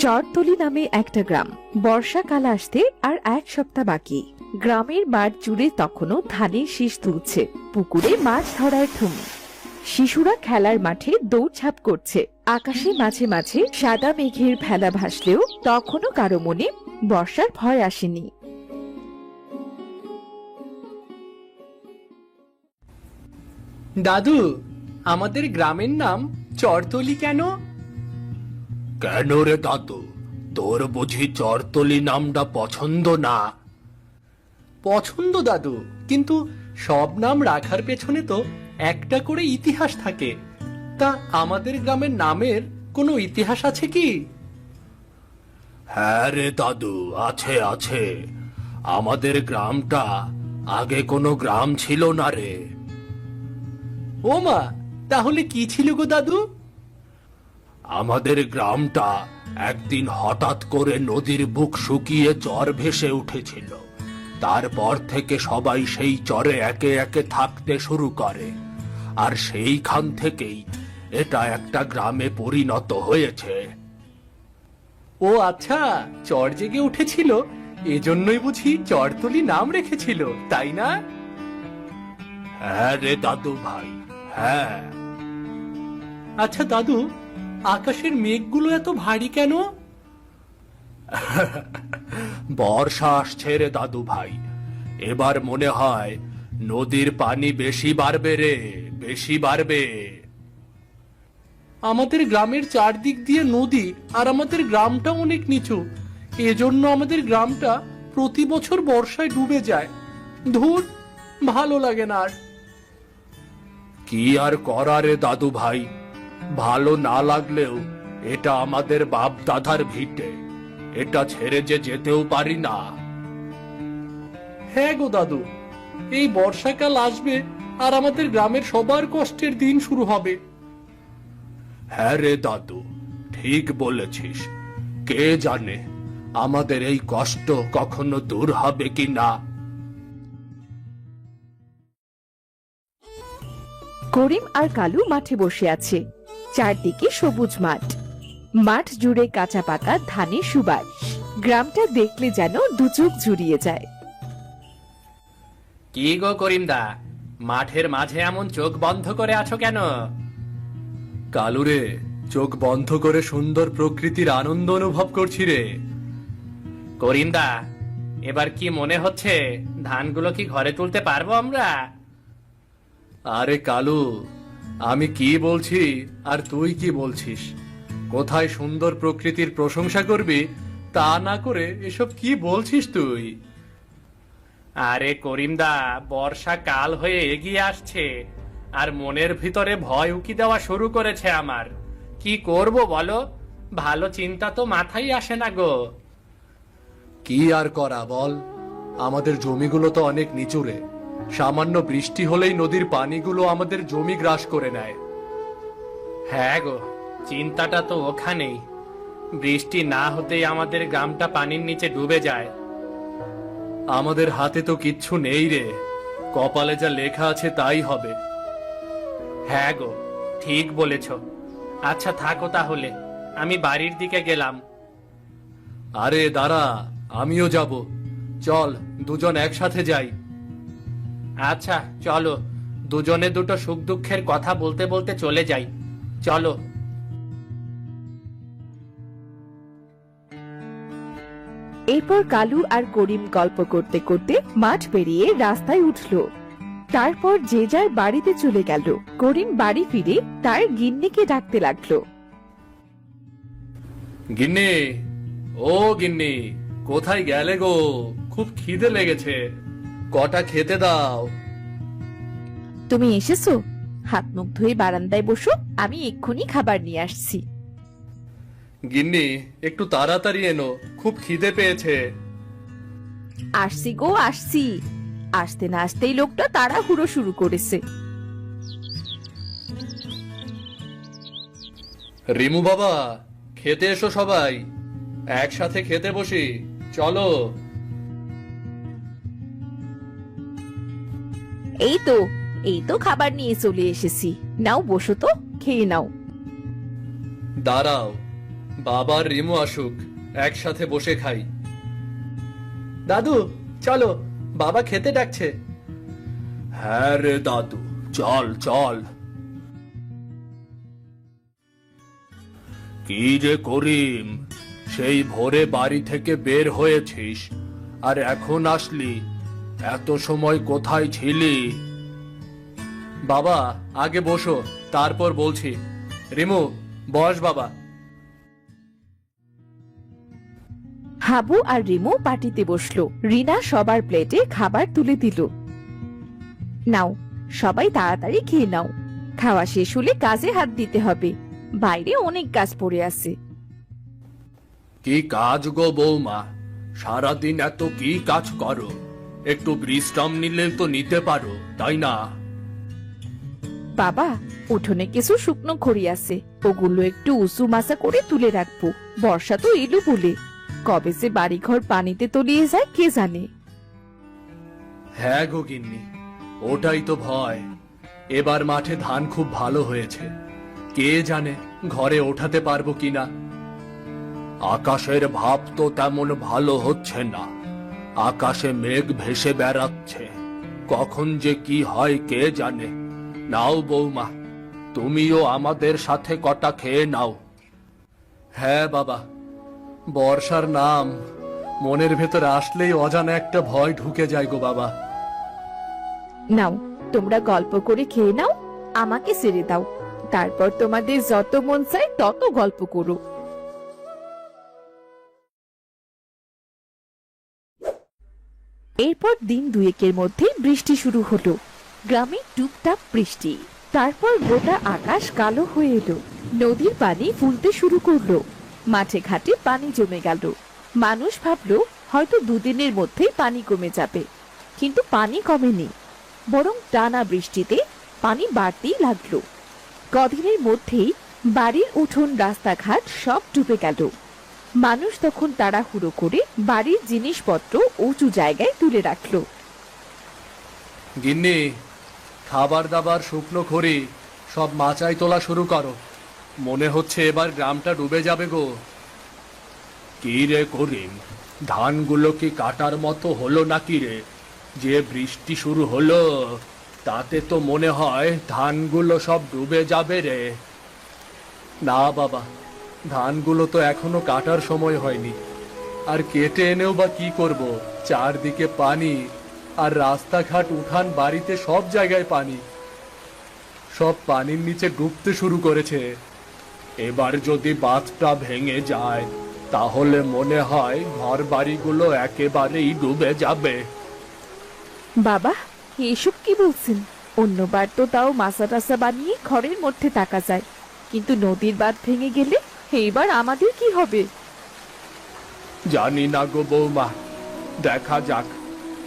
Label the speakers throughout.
Speaker 1: চরতলি নামে একটা গ্রাম। বর্ষাকাল আসতে আর এক সপ্তাহ বাকি। গ্রামের মাঠ জুড়ে তখনও ধানের শীষ তুলছে, পুকুরে মাছ ধরার ধুম। শিশুরা খেলার মাঠে দৌড়ঝাঁপ করছে। আকাশে মাঝে মাঝে সাদা মেঘের ভেলা ভাসলেও তখনও কারো মনে বর্ষার ভয় আসেনি।
Speaker 2: দাদু, আমাদের গ্রামের নাম চরতলি কেন?
Speaker 3: কেন রে দাদু, তোর বুঝি চরতলি নামটা পছন্দ না?
Speaker 2: পছন্দ দাদু, কিন্তু সব নাম রাখার পেছনে তো একটা করে ইতিহাস থাকে। তা আমাদের গ্রামের নামের কোনো ইতিহাস আছে কি?
Speaker 3: হ্যাঁ রে দাদু, আছে আছে। আমাদের গ্রামটা আগে কোনো গ্রাম ছিল না রে।
Speaker 2: ও মা, তাহলে কি ছিল গো দাদু?
Speaker 3: আমাদের গ্রামটা একদিন হঠাৎ করে নদীর বুক শুকিয়ে চর ভেসে উঠেছিল। তারপর থেকে সবাই সেই চরে একে একে থাকতে শুরু করে, আর সেইখান থেকেই এটা একটা গ্রামে পরিণত হয়েছে।
Speaker 2: ও আচ্ছা, চর জেগে উঠেছিল, এজন্যই বুঝি চরতলি নাম রেখেছিল, তাই না?
Speaker 3: হ্যাঁ রে দাদু ভাই, হ্যাঁ।
Speaker 2: আচ্ছা দাদু, আকাশের মেঘগুলো এত ভারী কেন?
Speaker 3: বর্ষা আসছে রে দাদু ভাই, এবার মনে হয় নদীর পানি বেশি বাড়বে রে, বেশি বাড়বে।
Speaker 2: আমাদের গ্রামের চারদিক দিয়ে নদী, আর আমাদের গ্রামটা অনেক নিচু, এজন্য আমাদের গ্রামটা প্রতি বছর বর্ষায় ডুবে যায়। ধুর, ভালো লাগে না আর।
Speaker 3: কি আর করা রে দাদু ভাই, ভালো না লাগলেও এটা আমাদের বাপ দাদার ভিটে, এটা ছেড়ে যে যেতেও পারি না।
Speaker 2: হ্যাঁ গো দাদু, এই বর্ষাকাল আসবে আর আমাদের গ্রামের সবার কষ্টের দিন শুরু হবে।
Speaker 3: হ্যাঁ রে দাদু, ঠিক বলেছিস। কে জানে আমাদের এই কষ্ট কখনো দূর হবে কি না।
Speaker 1: করিম আর কালু মাঠে বসে আছে। চারদিকে সবুজ মাঠ, মাঠ জুড়ে কাঁচা পাকা ধানের সুবাস। গ্রামটা দেখলে যেন দু চোখ জুড়িয়ে যায়।
Speaker 2: কি গো করিমদা, মাঠের মাঝে এমন চোখ বন্ধ করে আছো কেন?
Speaker 3: কালুরে, চোখ বন্ধ করে সুন্দর প্রকৃতির আনন্দ অনুভব করছি রে।
Speaker 2: করিমদা, এবার কি মনে হচ্ছে ধানগুলো কি ঘরে তুলতে পারবো আমরা?
Speaker 3: আরে কালু, আমি কি বলছি আর তুই কি বলছিস? কোথায় সুন্দর প্রকৃতির প্রশংসা করবি, তা না করে এসব কি বলছিস তুই?
Speaker 2: আরে করিমদা, বর্ষা কাল হয়ে এগিয়ে আসছে আর মনের ভিতরে ভয় উকি দেওয়া শুরু করেছে আমার। কি করব বলো, ভালো চিন্তা তো মাথায় আসে না গো।
Speaker 3: কি আর করা বল, আমাদের জমিগুলো তো অনেক নিচু রে। সামান্য বৃষ্টি হলেই নদীর পানিগুলো আমাদের জমি গ্রাস করে নেয়।
Speaker 2: হ্যাঁ গো, চিন্তাটা তো ওখানেই। বৃষ্টি না হতেই আমাদের গ্রামটা পানির নিচে ডুবে যায়।
Speaker 3: আমাদের হাতে তো কিচ্ছু নেই রে, কপালে যা লেখা আছে তাই হবে।
Speaker 2: হ্যাঁ গো, ঠিক বলেছ। আচ্ছা থাকো তাহলে, আমি বাড়ির দিকে গেলাম।
Speaker 3: আরে দাঁড়া, আমিও যাব। চল দুজন একসাথে যাই।
Speaker 2: আচ্ছা চলো, দুজনে দুটো সুখ দুঃখের কথা বলতে বলতে চলে যাই, চলো।
Speaker 1: এরপর কালু আর করিম গল্প করতে করতে মাঠ পেরিয়ে রাস্তায় উঠলো। তারপর যে যার বাড়িতে চলে গেল। করিম বাড়ি ফিরে তার গিন্নিকে ডাকতে লাগলো।
Speaker 3: গিন্নি, ও গিন্নি, কোথায় গেলে গো? খুব খিদে লেগেছে, কটা খেতে দাও।
Speaker 1: তুমি এসেছো? হাত মুখ ধুয়ে বারান্দায় বসো, আমি এক্ষুনি খাবার নিয়ে আসছি।
Speaker 3: গিন্নি, একটু তাড়াতাড়ি এনো, খুব খিদে পেয়েছে।
Speaker 1: আসছি গো আসছি। আসতে না আসতেই লোকটা তাড়াহুড়ো শুরু করেছে।
Speaker 3: রিমু বাবা, খেতে এসো সবাই, একসাথে খেতে বসি, চলো।
Speaker 1: এই তো খাবার নিয়ে চলে এসেছি। নাও বসো তো, খেয়ে নাও।
Speaker 2: দাঁড়াও, বাবার রিমু আসুক, একসাথে বসে খাই। দাদু চলো, বাবা খেতে ডাকছে।
Speaker 3: হ্যাঁ রে দাদু, চল চল। কি রে করিম, সেই ভোরে বাড়ি থেকে বের হয়েছিস আর এখন আসলি? এত সময় কোথায় ছিলি?
Speaker 2: বাবা আগে বসো, তারপর বলছি। রিমু বস বাবা।
Speaker 1: হাবু আর রিমু পার্টিতে বসলো। রিনা সবার প্লেটে খাবার তুলে দিল। নাও, সবাই তাড়াতাড়ি খেয়ে নাও। খাওয়া শেষ হলে কাজে হাত দিতে হবে, বাইরে অনেক কাজ পড়ে আছে।
Speaker 3: কি কাজ গো বৌমা? সারাদিন এত কি কাজ করো? একটু বিশ্রাম নিলে তো নিতে পারো, তাই না?
Speaker 1: বাবা, উঠোনে কিছু শুকনো খড়ি আছে, ওগুলো একটু উঁচু মাচা করে তুলে রাখবো। বর্ষা তো এলো বলে, কবে যে বাড়িঘর পানিতে তলিয়ে যায় কে জানে।
Speaker 2: হ্যাঁ গো গিন্নি, ওটাই তো ভয়। এবার মাঠে ধান খুব ভালো হয়েছে, কে জানে ঘরে ওঠাতে পারবো কিনা।
Speaker 3: আকাশের ভাব তো তেমন ভালো হচ্ছে না। আকাশে মেঘ ভেসে বেড়াচ্ছে, কখন যে কি হয় কে জানে। নাও বৌমা, তুমিও আমাদের সাথে কটা খেয়ে নাও।
Speaker 2: হ্যাঁ বাবা, বর্ষার নাম মনের ভেতরে আসলেই অজানা একটা ভয় ঢুকে যায় গো বাবা।
Speaker 1: নাও, তোমরা গল্প করে খেয়ে নাও, আমাকে ছেড়ে দাও। তারপর তোমাদের যত মন চায় তত গল্প করো। এরপর দিন দুয়েকের মধ্যে বৃষ্টি শুরু হলো। গ্রামে টুপটাপ বৃষ্টি, তারপর গোটা আকাশ কালো হয়ে এলো। নদীর পানি ফুলতে শুরু করলো, মাঠে ঘাটে পানি জমে গেল। মানুষ ভাবলো হয়তো দুদিনের মধ্যেই পানি কমে যাবে, কিন্তু পানি কমেনি, বরং টানা বৃষ্টিতে পানি বাড়তেই লাগলো। কদিনের মধ্যেই বাড়ির উঠোন রাস্তাঘাট সব ডুবে গেল। মানুষ তখন তাড়াহুড়ো করে বাড়ির জিনিসপত্র উঁচু জায়গায় তুলে রাখলো।
Speaker 2: গিন্নি, খাবার দাবার শুকনো খড়ি সব মাচায় তোলা শুরু করো। মনে হচ্ছে এবার গ্রামটা ডুবে যাবে গো।
Speaker 3: কি রে করিম, ধানগুলো কি কাটার মতো হলো নাকি রে? যে বৃষ্টি শুরু হলো তাতে তো মনে হয় ধানগুলো সব ডুবে যাবে রে।
Speaker 2: না বাবা, ধানগুলো তো এখনো কাটার সময় হয়নি। আর কেটে এনেও বা কি করব? চারদিকে পানি, আর রাস্তাঘাট উঠান বাড়িতে সব জায়গায় পানি। সব পানির নিচে ডুবতে শুরু করেছে।
Speaker 3: এবার যদি বাঁধটা ভেঙে যায় তাহলে মনে হয় ঘর বাড়িগুলো একেবারেই ডুবে যাবে।
Speaker 1: বাবা, এসব কি বলছেন? অন্যবার তো তাও মাচা টাচা বানিয়ে ঘরের মধ্যে থাকা যায়, কিন্তু নদীর বাঁধ ভেঙে গেলে এইবার আমাদের কি হবে?
Speaker 3: জানি না গো বৌমা, দেখা যাক।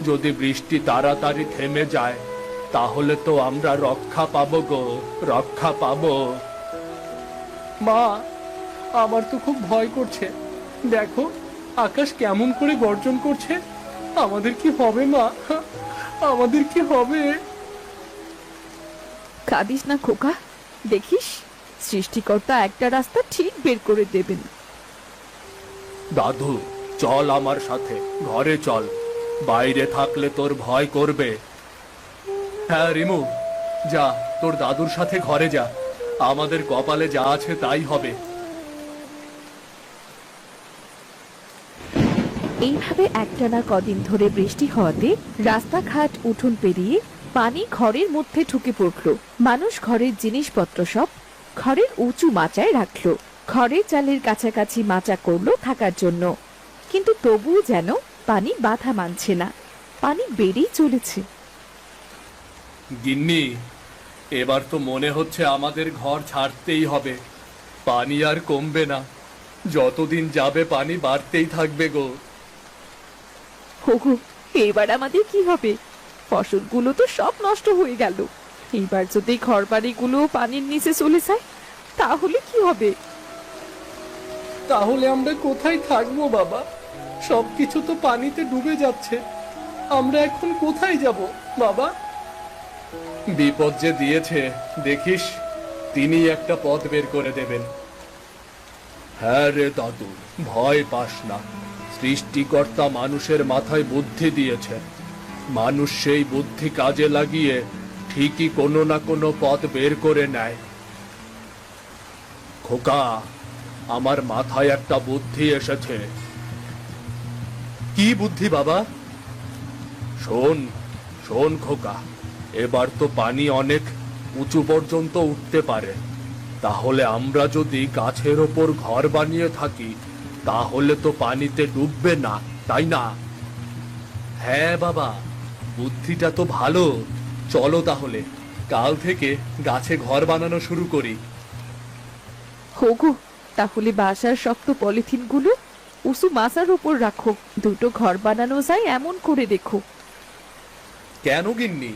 Speaker 3: যদি বৃষ্টি তাড়াতাড়ি থেমে যায় তাহলে তো আমরা রক্ষা পাবো গো, রক্ষা পাবো।
Speaker 2: মা, আমার তো খুব ভয় করছে। দেখো আকাশ কেমন করে গর্জন করছে। আমাদের কি হবে মা? আমাদের কি হবে?
Speaker 1: কাঁদিস না খোকা, দেখিস সৃষ্টিকর্তা একটা রাস্তা ঠিক বের করে দেবেন।
Speaker 3: দাদু, চল আমার সাথে, ঘরে চল। বাইরে থাকলে তোর ভয় করবে।
Speaker 2: হ্যাঁ রিমু, যা, তোর দাদুর সাথে ঘরে যা। আমাদের কপালে যা আছে তাই হবে।
Speaker 1: এইভাবে একটানা কদিন ধরে বৃষ্টি হওয়াতে রাস্তাঘাট উঠোন পেরিয়ে পানি ঘরের মধ্যে ঢুকে পড়লো। মানুষ ঘরের জিনিসপত্র সব ঘরের উঁচু মাচায় রাখলো। ঘরের চালের কাছাকাছি মাচা করলো থাকার জন্য, কিন্তু তবুও যেন পানি বাধা মানছে না, পানি বেড়েই চলেছে।
Speaker 2: গিন্নি, এবার তো মনে হচ্ছে আমাদের ঘর ছাড়তেই হবে। পানি আর কমবে না, যতদিন যাবে পানি বাড়তেই থাকবে গো।
Speaker 1: ওগো, এবার আমাদের কি হবে? ফসলগুলো তো সব নষ্ট হয়ে গেল। এইবার যদি ঘর বাড়িগুলো পানির নিচে চলে যায় তাহলে কি হবে?
Speaker 2: তাহলে আমরা কোথায় থাকবো বাবা? সবকিছু তো পানিতে ডুবে যাচ্ছে। আমরা এখন কোথায় যাব বাবা? বিপদ যে দিয়েছে, দেখিস তিনি একটা পথ বের করে দেবেন।
Speaker 3: হ্যাঁ রে দাদু, ভয় পাস না। সৃষ্টিকর্তা মানুষের মাথায় বুদ্ধি দিয়েছেন। মানুষ সেই বুদ্ধি কাজে লাগিয়ে ঠিকই কোনো না কোনো পথ বের করে নেয়। খোকা, আমার মাথায় একটা বুদ্ধি এসেছে। কি বুদ্ধি বাবা? শোন শোন খোকা, এবার তো পানি অনেক উঁচু পর্যন্ত উঠতে পারে। তাহলে আমরা যদি গাছের ওপর ঘর বানিয়ে থাকি, তাহলে তো পানিতে ডুববে না, তাই না? হ্যাঁ বাবা, বুদ্ধিটা তো ভালো। চলো তাহলে কাল থেকে গাছে ঘর বানানো শুরু করি।
Speaker 1: হোগো, তাহলে বাসার শক্ত পলিথিন গুলো উঁচু মাচার উপর রাখো, দুটো ঘর বানানো যায় এমন করে দেখো।
Speaker 3: কেন গিন্নি,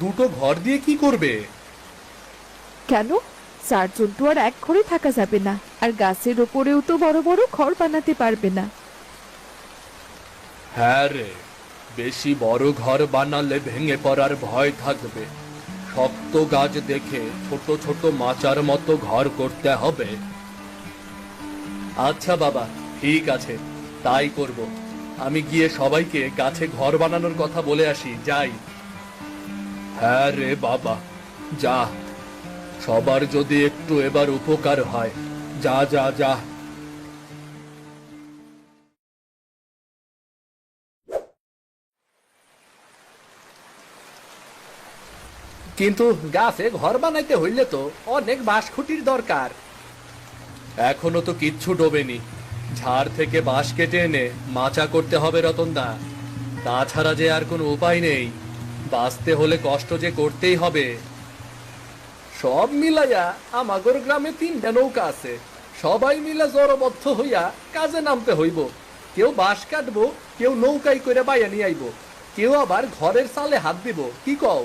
Speaker 3: দুটো ঘর দিয়ে কি করবে?
Speaker 1: কেন, চারজন তো আর এক ঘরে থাকা যাবে না, আর গাছের ওপরেও তো বড় বড় ঘর বানাতে পারবে না।
Speaker 3: হ্যাঁ রে, বেশি বড় ঘর বানালে ভেঙে পড়ার ভয় থাকবে। শক্ত গাছ দেখে ছোট ছোট মাচার মতো ঘর করতে হবে। আচ্ছা বাবা, ঠিক আছে, তাই করব। আমি গিয়ে সবাইকে গাছে ঘর বানানোর কথা বলে আসি, যাই। হ্যাঁ রে বাবা, যা। সবার যদি একটু এবার উপকার হয়, যা যা যা।
Speaker 2: কিন্তু গাছে ঘর বানাইতে হইলে তো অনেক বাঁশ খুঁটির দরকার।
Speaker 3: এখনো তো কিচ্ছু ডোবেনি। ঝাড় থেকে বাঁশ কেটে এনে মাচা করতে হবে রতনদা। তাছাড়া যে আর কোনো উপায় নেই। বাঁচতে হলে কষ্ট যে করতেই হবে।
Speaker 2: সব মিলাইয়া আমাগর গ্রামে 3টা নৌকা আছে। সবাই মিলে জড়বদ্ধ হইয়া কাজে নামতে হইব। কেউ বাঁশ কাটবো, কেউ নৌকাই করে বাইয়া নিয়ে আইব, কেউ আবার ঘরের চালে হাত দিব। কি কও?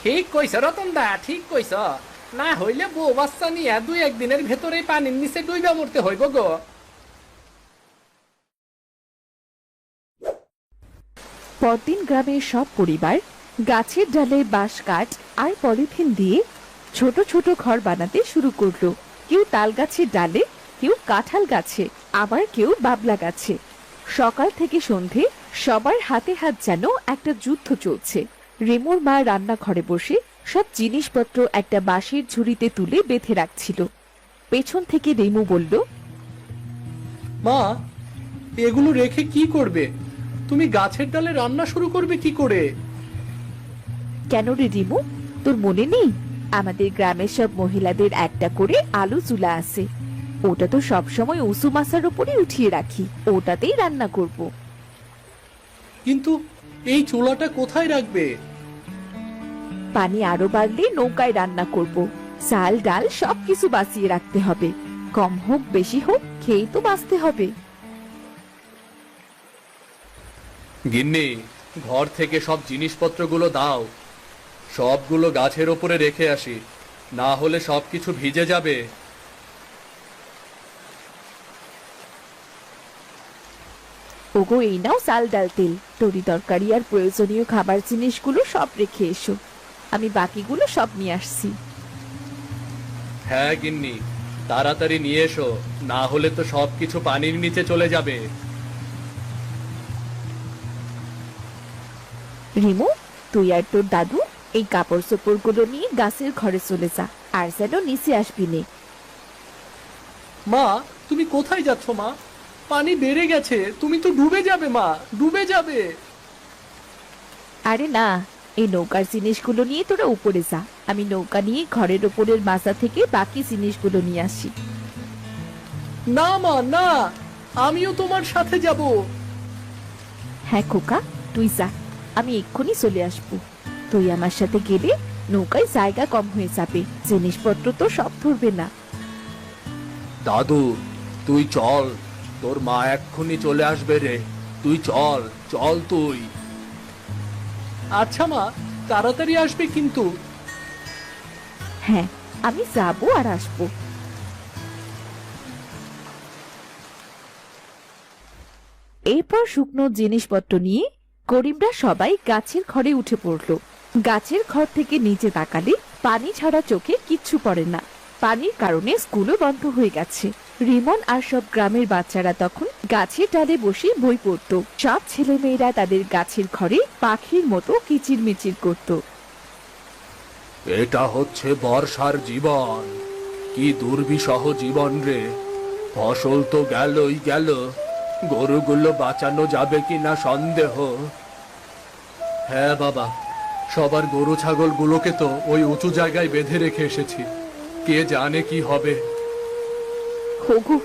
Speaker 2: ঠিক কইছ রতনদা, ঠিক কইছ। না হইলে বউ বাচ্চা নিয়ে 2-1 দিনের ভেতরে পানির নিচে ডুইবা মরতে হইব গো।
Speaker 1: পরদিন গ্রামের সব পরিবার গাছের ডালে বাঁশ কাঠ আর পলিথিন দিয়ে ছোট ছোট ঘর বানাতে শুরু করলো। কেউ তাল গাছের ডালে, কেউ কাঁঠাল গাছে, আবার কেউ বাবলা গাছে। সকাল থেকে সন্ধে সবার হাতে হাত যেন একটা যুদ্ধ চলছে। রেমুর মা রান্নাঘরে বসে সব জিনিসপত্র একটা বাঁশের ঝুড়িতে তুলে বেঁধে রাখছিল। পেছন থেকে রেমু বলল,
Speaker 2: মা, এগুলো রেখে কি করবে? তুমি গাছের ডালে রান্না শুরু করবে কি করে?
Speaker 1: কেন রে রিমু, তোর মনে নেই আমাদের গ্রামের সব মহিলাদের একটা করে আলু চুলা আছে? ওটা তো সবসময় উঁচু মাচার উপরে উঠিয়ে রাখি, ওটাতেই রান্না করব।
Speaker 2: কিন্তু এই চুলাটা কোথায় রাখবে?
Speaker 1: পানি আরো বাড়লে নৌকায় রান্না করব। চাল ডাল সবকিছু বাঁচিয়ে রাখতে হবে। কম হোক বেশি হোক, খেয়েই তো বাঁচতে হবে।
Speaker 3: গিন্নি, ঘর থেকে সব জিনিসপত্রগুলো দাও। সবগুলো গাছের ওপরে রেখে আসি, না হলে সবকিছু ভিজে যাবে।
Speaker 1: ওগো, এই নাও চাল ডাল তেল, তরি তরকারি আর প্রয়োজনীয় খাবার জিনিসগুলো সব রেখে এসো। আমি বাকিগুলো সব নিয়ে আসছি।
Speaker 3: হ্যাঁ গিন্নি, তাড়াতাড়ি নিয়ে এসো, না হলে তো সবকিছু পানির নিচে চলে যাবে।
Speaker 1: রিমু, তুই আর তোর দাদু এই কাপড় চোপড় গুলো নিয়ে গাছের ঘরে চলে যা, আর যেন নিচে আসবি নে।
Speaker 2: মা, তুমি কোথায় যাচ্ছ মা? পানি বেড়ে গেছে, তুমি তো ডুবে যাবে মা, ডুবে যাবে।
Speaker 1: আরে না, এই নৌকার জিনিসগুলো নিয়ে তোরা উপরে যা, আমি নৌকা নিয়ে ঘরের ওপরের মাচা থেকে বাকি জিনিসগুলো নিয়ে আসি।
Speaker 2: না মা, না, আমিও তোমার সাথে যাব।
Speaker 1: হ্যাঁ খোকা, তুই যা, আমি এক্ষুনি চলে আসবো। তুই আমার সাথে গেলে নৌকায় জায়গা কম হয়ে যাবে, জিনিসপত্র তো সব ধরবে না।
Speaker 3: দাদু, তুই চল, তোর মা এক্ষুনি চলে আসবে রে। তুই চল, চল তুই।
Speaker 2: আচ্ছা মা, তাড়াতাড়ি আসবে কিন্তু।
Speaker 1: হ্যাঁ, আমি যাবো আর আসবো। এরপর শুকনো জিনিসপত্র নিয়ে করিমরা সবাই গাছের ঘরে উঠে পড়লো। গাছের ঘর থেকে নিচে তাকালে পানি ছাড়া চোখে কিচ্ছু পড়ে না। পানির কারণে স্কুলও বন্ধ হয়ে গেছে। রিমন আর সব গ্রামের বাচ্চারা তখন গাছের ডালে বসে বই পড়তো। সব ছেলেমেয়েরা তাদের গাছের ঘরে পাখির মতো কিচিরমিচির করত।
Speaker 3: এটা হচ্ছে বর্ষার জীবন। কি দুর্বিষহ জীবন রে। ফসল তো গেলই গেল, গরুগুলো বাঁচানো যাবে কিনা সন্দেহ। হ্যাঁ বাবা, সবার গরু ছাগলগুলোকে তো ওই উঁচু জায়গায় বেঁধে রেখে এসেছি, কে জানে কি হবে।
Speaker 1: হোগো,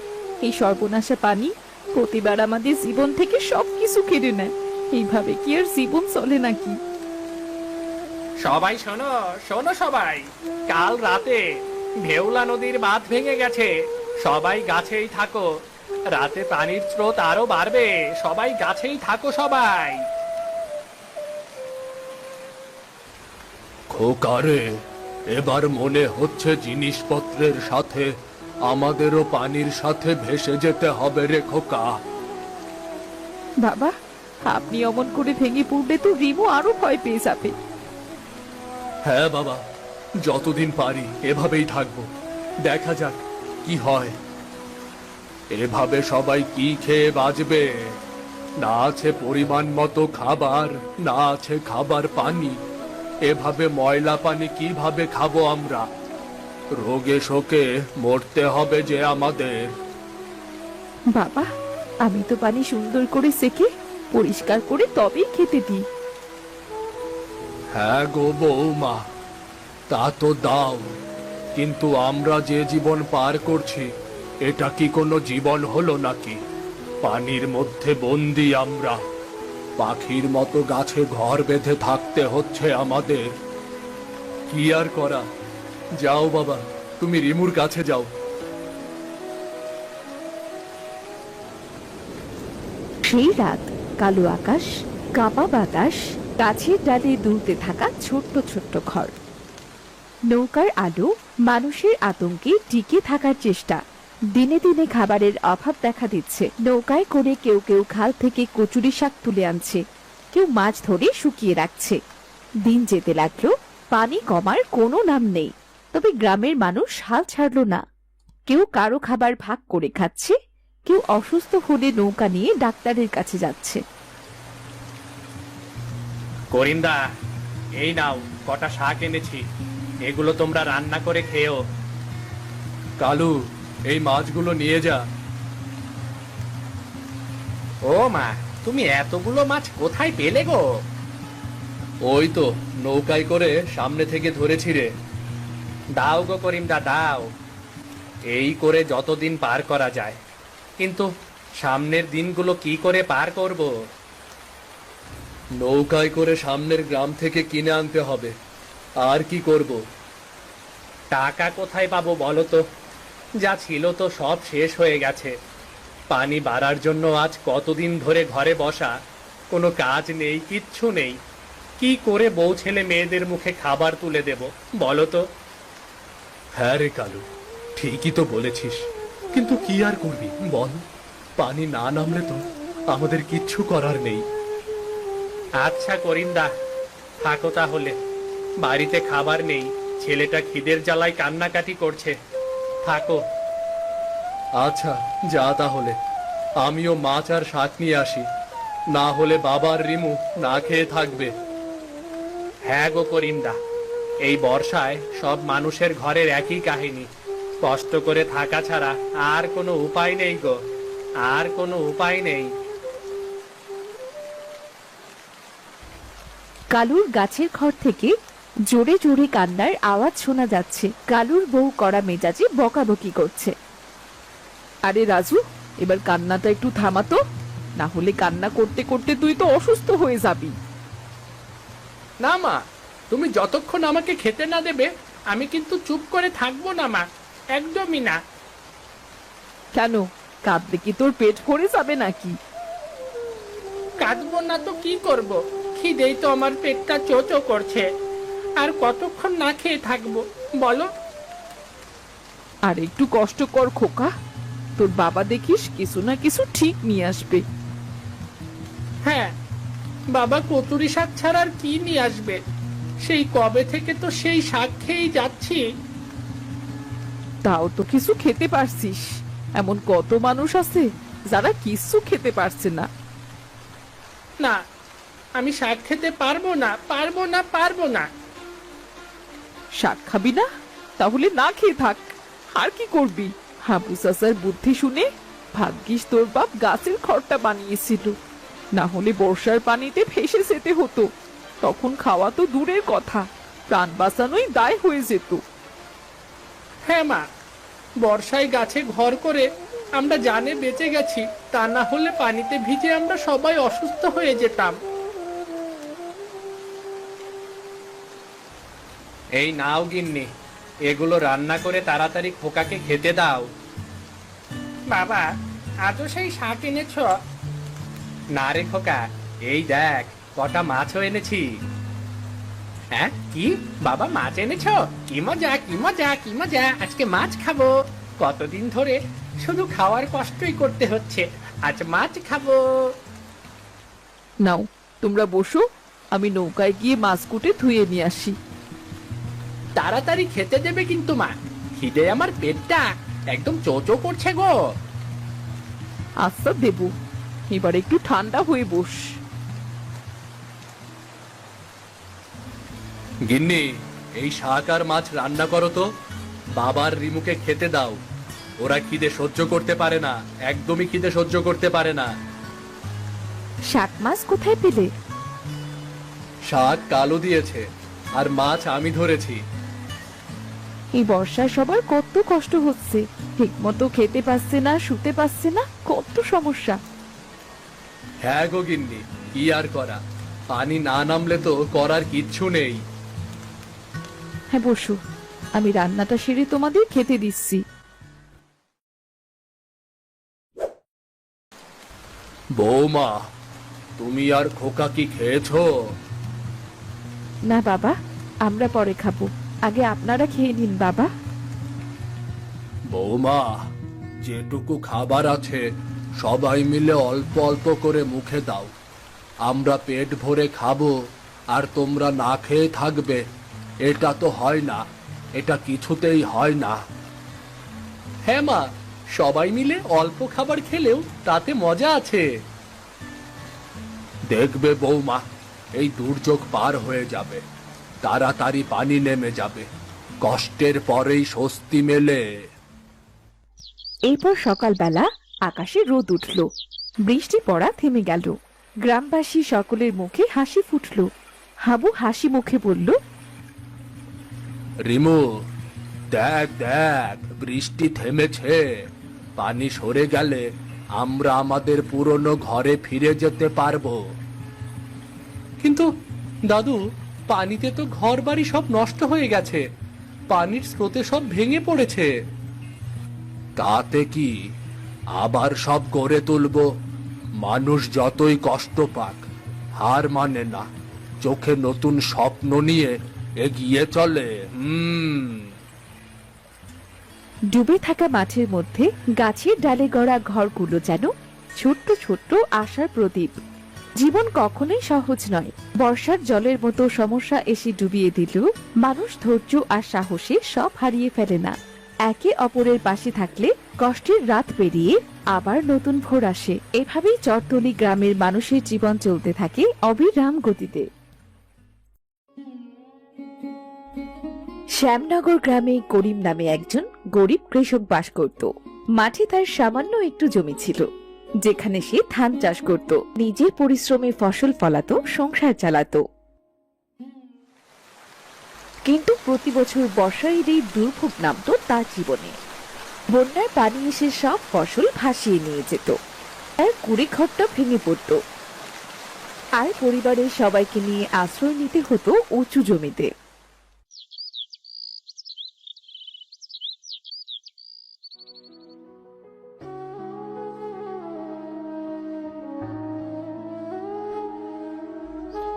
Speaker 1: এই সর্বনাশা পানি প্রতিবার আমাদের জীবন থেকে সবকিছু কেড়ে নেয়। এইভাবে কি আর জীবন চলে নাকি?
Speaker 2: সবাই শোনো শোনো সবাই, কাল রাতে ভেউলা নদীর বাঁধ ভেঙে গেছে। সবাই গাছেই থাকো, রাতে পানির স্রোত আরো বাড়বে। সবাই গাছেই থাকো সবাই।
Speaker 3: খোকারে, এবার মনে হচ্ছে জিনিসপত্রের সাথে আমাদেরও পানির সাথে ভেসে যেতে হবে রে খোকা।
Speaker 1: বাবা, আপনি অমন করে ভেঙে পড়লে তো রিমো আরো ভয় পেয়ে যাবে।
Speaker 3: হ্যাঁ বাবা, যতদিন পারি এভাবেই থাকবো, দেখা যাক কি হয়। এভাবে সবাই কি খেয়ে বাঁচবে? না আছে পরিমাণ মতো খাবার, না আছে খাবার পানি। এভাবে ময়লা পানি কিভাবে খাবো আমরা? রোগে শোকে মরতে হবে যে আমাদের।
Speaker 1: বাবা, আমি তো পানি সুন্দর করে সেকে পরিষ্কার করে তবেই খেতে দিই।
Speaker 3: হ্যাঁ গো বৌমা, তা তো দাও, কিন্তু আমরা যে জীবন পার করছি এটা কি কোনো জীবন হলো নাকি? পানির মধ্যে বন্দি আমরা, পাখির মতো গাছে ঘর বেঁধে থাকতে হচ্ছে আমাদের। কি আর করা? যাও বাবা, তুমি রিমুর কাছে যাও।
Speaker 1: সেই রাত, কালো আকাশ, কাপা বাতাস, গাছের ডালে দুলতে থাকা ছোট্ট ছোট্ট ঘর, নৌকার আলো, মানুষের আতঙ্কে টিকে থাকার চেষ্টা। দিনে দিনে খাবারের অভাব দেখা দিচ্ছে। নৌকায় করে কেউ কেউ খাল থেকে কচুরি শাক তুলে আনছে, কেউ মাছ ধরে শুকিয়ে রাখছে। দিন যেতে লাগলো, পানি কমার কোনো নাম নেই। তবে গ্রামের মানুষ হাল ছাড়লো না। কেউ কারো খাবার ভাগ করে খাচ্ছে, কেউ অসুস্থ হলে নৌকা নিয়ে ডাক্তারের কাছে যাচ্ছে।
Speaker 2: করিমদা, এই নাও কটা শাক এনেছি, এগুলো তোমরা রান্না করে খেও।
Speaker 3: কালু, এই মাছগুলো নিয়ে যা।
Speaker 2: ও মা, তুমি এতগুলো মাছ কোথায় পেলে গো?
Speaker 3: ওই তো নৌকায় করে সামনে থেকে ধরেছি রে।
Speaker 2: দাও গো করিমদা, দাও। এই করে যতদিন পার করা যায়, কিন্তু সামনের দিনগুলো কি করে পার করব?
Speaker 3: নৌকায় করে সামনের গ্রাম থেকে কিনে আনতে হবে, আর কি করব?
Speaker 2: টাকা কোথায় পাবো বলো তো? যা ছিল তো সব শেষ হয়ে গেছে। পানি বাড়ার জন্য আজ কতদিন ধরে ঘরে বসা, কোনো কাজ নেই, কিচ্ছু নেই। কি করে বউ ছেলে মেয়েদের মুখে খাবার তুলে দেব বলো তো?
Speaker 3: হ্যাঁ রে কালু, ঠিকই তো বলেছিস, কিন্তু কি আর করবি বল? পানি না নামলে তো আমাদের কিচ্ছু করার নেই।
Speaker 2: আচ্ছা করিমদা, থাকো তাহলে। বাড়িতে খাবার নেই, ছেলেটা খিদের জ্বালায় কান্নাকাটি করছে। থাকো।
Speaker 3: আচ্ছা যা তাহলে, আমিও মাছ আর শাক নিয়ে আসি, না হলে বাবার রিমু না খেয়ে থাকবে।
Speaker 2: হ্যাঁ গো করিমদা, এই বর্ষায় সব মানুষের ঘরের একই কাহিনী। কষ্ট করে থাকা ছাড়া আর কোনো উপায় নেই গো, আর কোনো উপায় নেই।
Speaker 1: কালুর গাছের ঘর থেকে জোরে জোরে কান্নার আওয়াজ শোনা যাচ্ছে। কালুর বউ কড়া মেজাজে বকাবকি করছে। আরে রাজু, এবার কান্নাটা একটু থামাতো, না হলে কান্না করতে করতে তুই তো অসুস্থ হয়ে যাবি।
Speaker 2: না মা, তুমি যতক্ষণ আমাকে খেতে না দেবে আমি কিন্তু চুপ করে থাকবো না মা, একদমই না।
Speaker 1: কেন, কাঁদলে কি তোর পেট ভরে যাবে নাকি?
Speaker 2: কাঁদবো না তো কি করব? খিদেই তো আমার পেটটা চোচো করছে। আর কতক্ষণ না খেয়ে থাকবো বলো?
Speaker 1: আর একটু কষ্ট কর খোকা, তোর বাবা দেখিস কিছু না কিছু ঠিক নিয়ে আসবে।
Speaker 2: হ্যাঁ, বাবা কচুরি শাক ছাড়া আর কি নিয়ে আসবে? সেই কবে থেকে তো সেই শাক খেয়েই যাচ্ছি।
Speaker 1: তাও তো কিছু খেতে পারছিস, এমন কত মানুষ আছে যারা কিচ্ছু খেতে পারছে না।
Speaker 2: না, আমি শাক খেতে পারবো না, পারবো না, পারবো না।
Speaker 1: শাক খাবি না? তাহলে না খেয়ে থাক। আর কি করবি? হাবু চাচার বুদ্ধি শুনে ভাগ্যিস তোর বাপ গাছের খড়টা বানিয়েছিল, না হলে বর্ষার পানিতে ভেসে যেতে হতো। তখন খাওয়া তো দূরের কথা, প্রাণ বাঁচানোই দায় হয়ে যেত।
Speaker 2: হ্যাঁ মা, বর্ষায় গাছে ঘর করে আমরা জানে বেঁচে গেছি, তা না হলে পানিতে ভিজে আমরা সবাই অসুস্থ হয়ে যেতাম। এই নাও গিন্নি, এগুলো রান্না করে তাড়াতাড়ি খোকাকে খেতে দাও। বাবা, আজও সেই শাক এনেছ? না রে খোকা, এই দেখ কটা মাছও এনেছি। হ্যাঁ, কি বাবা, মাছ এনেছো? কি মজা, কি মজা, কি মজা, আজকে মাছ খাবো। কতদিন ধরে শুধু খাওয়ার কষ্টই করতে হচ্ছে, আজ মাছ খাবো।
Speaker 1: নাও তোমরা বসো, আমি নৌকায় গিয়ে মাছ কুটে ধুয়ে নিয়ে আসি।
Speaker 2: তাড়াতাড়ি খেতে দেবে কিন্তু মা, খিদে আমার পেটটা একদম চোচো করছে গো।
Speaker 1: আচ্ছা দেব, এবার একটু ঠান্ডা হয়ে বস।
Speaker 3: গিন্নি, এই শাক আর মাছ রান্না করো তো, বাবার রিমুকে খেতে দাও। ওরা খিদে সহ্য করতে পারে না, একদমই খিদে সহ্য করতে পারে না।
Speaker 1: শাক মাছ কোথায় পেলে?
Speaker 3: শাক কালো দিয়েছে, আর মাছ আমি ধরেছি।
Speaker 1: এই বর্ষায় সবার কত কষ্ট হচ্ছে, ঠিক মতো খেতে পাচ্ছে না, শুতে পাচ্ছে না, কত সমস্যা।
Speaker 3: হ্যাঁ গো গিন্নি, কি আর করা, পানি না নামলে তো করার কিচ্ছু নেই।
Speaker 1: হ্যাঁ বসো, আমি রান্নাটা সেরে তোমাদের খেতে দিচ্ছি।
Speaker 3: বৌমা, তুমি আর খোকা কি খেয়েছো?
Speaker 1: না বাবা, আমরা পরে খাবো, আগে আপনারা খেয়ে নিন বাবা।
Speaker 3: বৌমা, যেটুকু খাবার আছে সবাই মিলে অল্প অল্প করে মুখে দাও। আমরা পেট ভরে খাবো আর তোমরা না খেয়ে থাকবে, এটা তো হয় না, এটা কিছুতেই হয় না।
Speaker 2: হ্যাঁ মা, সবাই মিলে অল্প খাবার খেলেও তাতে মজা আছে।
Speaker 3: দেখবে বৌমা, এই দুর্যোগ পার হয়ে যাবে, তাড়াতাড়ি পানি নেমে যাবে, কষ্টের পরেই স্বস্তি মেলে।
Speaker 1: এরপর সকালবেলা আকাশে রোদ উঠল, বৃষ্টি পড়া থেমে গেল, গ্রামবাসী সকলের মুখে হাসি ফুটল। হাবু হাসি মুখে বলল,
Speaker 3: রিমু, দেখ দেখ, বৃষ্টি থেমেছে, পানি সরে গেলে আমরা আমাদের পুরনো ঘরে ফিরে যেতে পারবো।
Speaker 2: কিন্তু দাদু, পানিতে তো ঘর বাড়ি সব নষ্ট হয়ে গেছে, পানির স্রোতে সব ভেঙে পড়েছে।
Speaker 3: তাতে কি, আবার সব গড়ে তুলবো। মানুষ যতই কষ্ট পাক, হার মানে না, চোখে নতুন স্বপ্ন নিয়ে এগিয়ে চলে।
Speaker 1: ডুবে থাকা মাঠের মধ্যে গাছের ডালে গড়া ঘরগুলো যেন ছোট্ট ছোট্ট আশার প্রদীপ। জীবন কখনোই সহজ নয়, বর্ষার জলের মতো সমস্যা এসে ডুবিয়ে দিলেও মানুষ ধৈর্য আর সাহসে সব হারিয়ে ফেলে না। একে অপরের পাশে থাকলে কষ্টের রাত পেরিয়ে আবার নতুন ভোর আসে। এভাবেই চরতলি গ্রামের মানুষের জীবন চলতে থাকে অবিরাম গতিতে। শ্যামনগর গ্রামে করিম নামে একজন গরিব কৃষক বাস করত। মাঠে তার সামান্য একটু জমি ছিল, যেখানে সে ধান চাষ করত, নিজের পরিশ্রমে ফসল ফলাতো, সংসার চালাতো। কিন্তু প্রতি বছর বর্ষা এলেই দুর্ভোগ নামতো তার জীবনে। বন্যার পানি এসে সব ফসল ভাসিয়ে নিয়ে যেত, তার কুড়ে ঘরটা ভেঙে পড়ত, আর পরিবারের সবাইকে নিয়ে আশ্রয় নিতে হতো উঁচু জমিতে।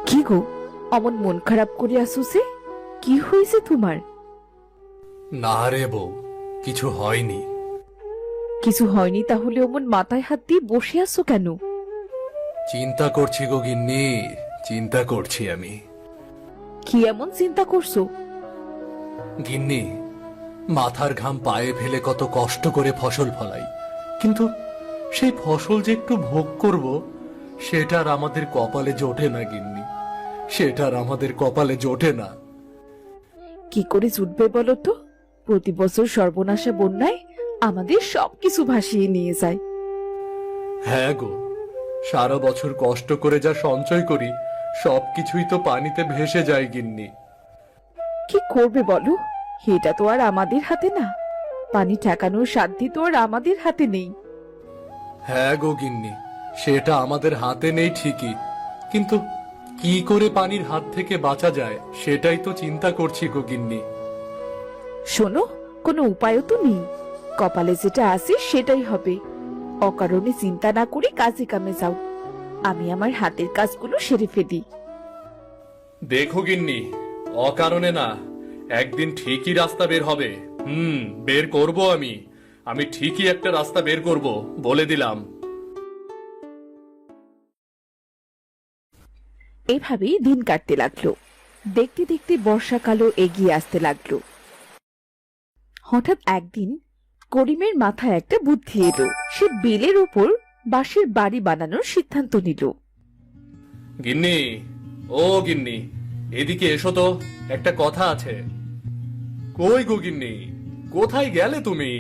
Speaker 1: কি গো, অমন মন খারাপ করে আসুছে, কি হয়েছে তোমার?
Speaker 3: না রে বউ, কিছু হয়নি।
Speaker 1: কিছু হয়নি তাহলে অমন মাথায় হাত দিয়ে বসে আছো কেন?
Speaker 3: চিন্তা করছি গো গিন্নি, চিন্তা করছি আমি।
Speaker 1: কি এমন চিন্তা করছো?
Speaker 3: গিন্নি, মাথার ঘাম পায়ে ফেলে কত কষ্ট করে ফসল ফলাই, কিন্তু সেই ফসল যে একটু ভোগ করব, সেটা আর আমাদের কপালে জোটে না গিন্নি, সেটা আর আমাদের কপালে জোটে না।
Speaker 1: কি করে জুটবে বলো তো? প্রতি বছর সর্বনাশা বন্যায় আমাদের সবকিছু ভাসিয়ে নিয়ে যায়।
Speaker 3: হ্যাঁ গো, সারা বছর কষ্ট করে যা সঞ্চয় করি সবকিছুই তো পানিতে ভেসে যায় গিন্নি।
Speaker 1: কি করবে বলো? এটা তো আর আমাদের হাতে না। পানি ঠেকানোর সাধ্য তো আর আমাদের হাতে নেই।
Speaker 3: হ্যাঁ গো গিন্নি, সেটা আমাদের হাতে নেই ঠিকই, কিন্তু কি করে পানির হাত থেকে বাঁচা যায় সেটাই তো চিন্তা করছি গো গিন্নি।
Speaker 1: শোনো, কোনো উপায়ও তো নেই। কপালে যেটা আছে সেটাই হবে। অকারণে চিন্তা না করে কাজে কামে যাও। আমি আমার হাতের কাজগুলো সেরে ফেলি।
Speaker 3: দেখো গিন্নি, অকারণে না, একদিন ঠিকই রাস্তা বের হবে। বের করব আমি। আমি ঠিকই একটা রাস্তা বের করব, বলে দিলাম।
Speaker 1: এভাবেই দিন কাটতে লাগলো। দেখতে দেখতে বর্ষাকালও এগিয়ে আসতে লাগলো। হঠাৎ একদিন করিমের মাথায় একটা বুদ্ধি এলো। সে বেলের উপর বাঁশের বাড়ি বানানোর সিদ্ধান্ত নিল।
Speaker 3: গিন্নি, ও গিন্নি, এদিকে এসো তো, একটা কথা আছে। কই গো গিন্নি, কোথায় গেলে তুমি?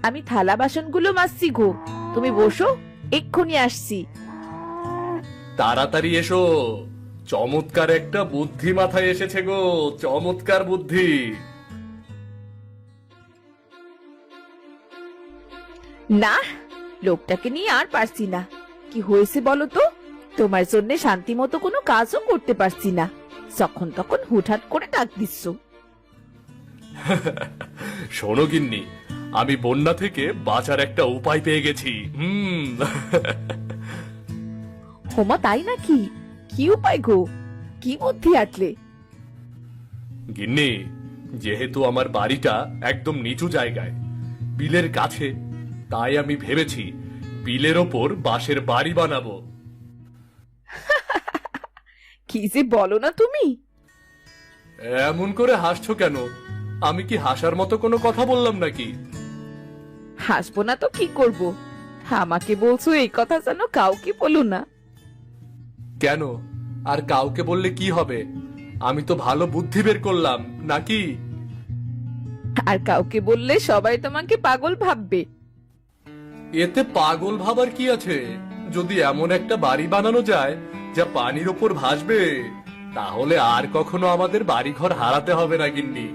Speaker 1: আমি থালা বাসনগুলো মাজছি গো, তুমি বসো, এক্ষুনি আসছি।
Speaker 3: তাড়াতাড়ি এসো, চমৎকার একটা বুদ্ধি মাথায় এসেছে গো, চমৎকার বুদ্ধি।
Speaker 1: না, লোকটাকে নিয়ে আর পারছি না। কি হয়েছে বলো তো? তোমার জন্য শান্তি মতো কোনো কাজও করতে পারছি না। যখন তখন হুটহাট করে ডাক দিচ্ছ।
Speaker 3: শোনো গিন্নি, আমি বন্যা থেকে বাঁচার একটা উপায় পেয়ে গেছি।
Speaker 1: হোমা, তাই নাকি? কি উপায় গো? কি বুদ্ধি আটলে?
Speaker 3: গিন্নি, যেহেতু আমার বাড়িটা একদম নিচু জায়গায়, বিলের কাছে, তাই আমি ভেবেছি বিলের ওপর বাঁশের বাড়ি বানাবো।
Speaker 1: কি যে বলো না তুমি!
Speaker 3: এমন করে হাসছো কেন? আমি কি হাসার মতো কোনো কথা বললাম নাকি?
Speaker 1: হাসবো না তো কি করব? আমাকে বলছো এই কথা যেন কাউকে বলো না।
Speaker 3: কেন? আর কাউকে বললে কি হবে? আমি তো ভালো বুদ্ধি বের করলাম নাকি?
Speaker 1: আর কাউকে বললে সবাই তোমাকে পাগল ভাববে।
Speaker 3: এতে পাগল ভাবার কি আছে? যদি এমন একটা বাড়ি বানানো যায় যা পানির ওপর ভাসবে, তাহলে আর কখনো আমাদের বাড়িঘর হারাতে হবে না গিন্নি।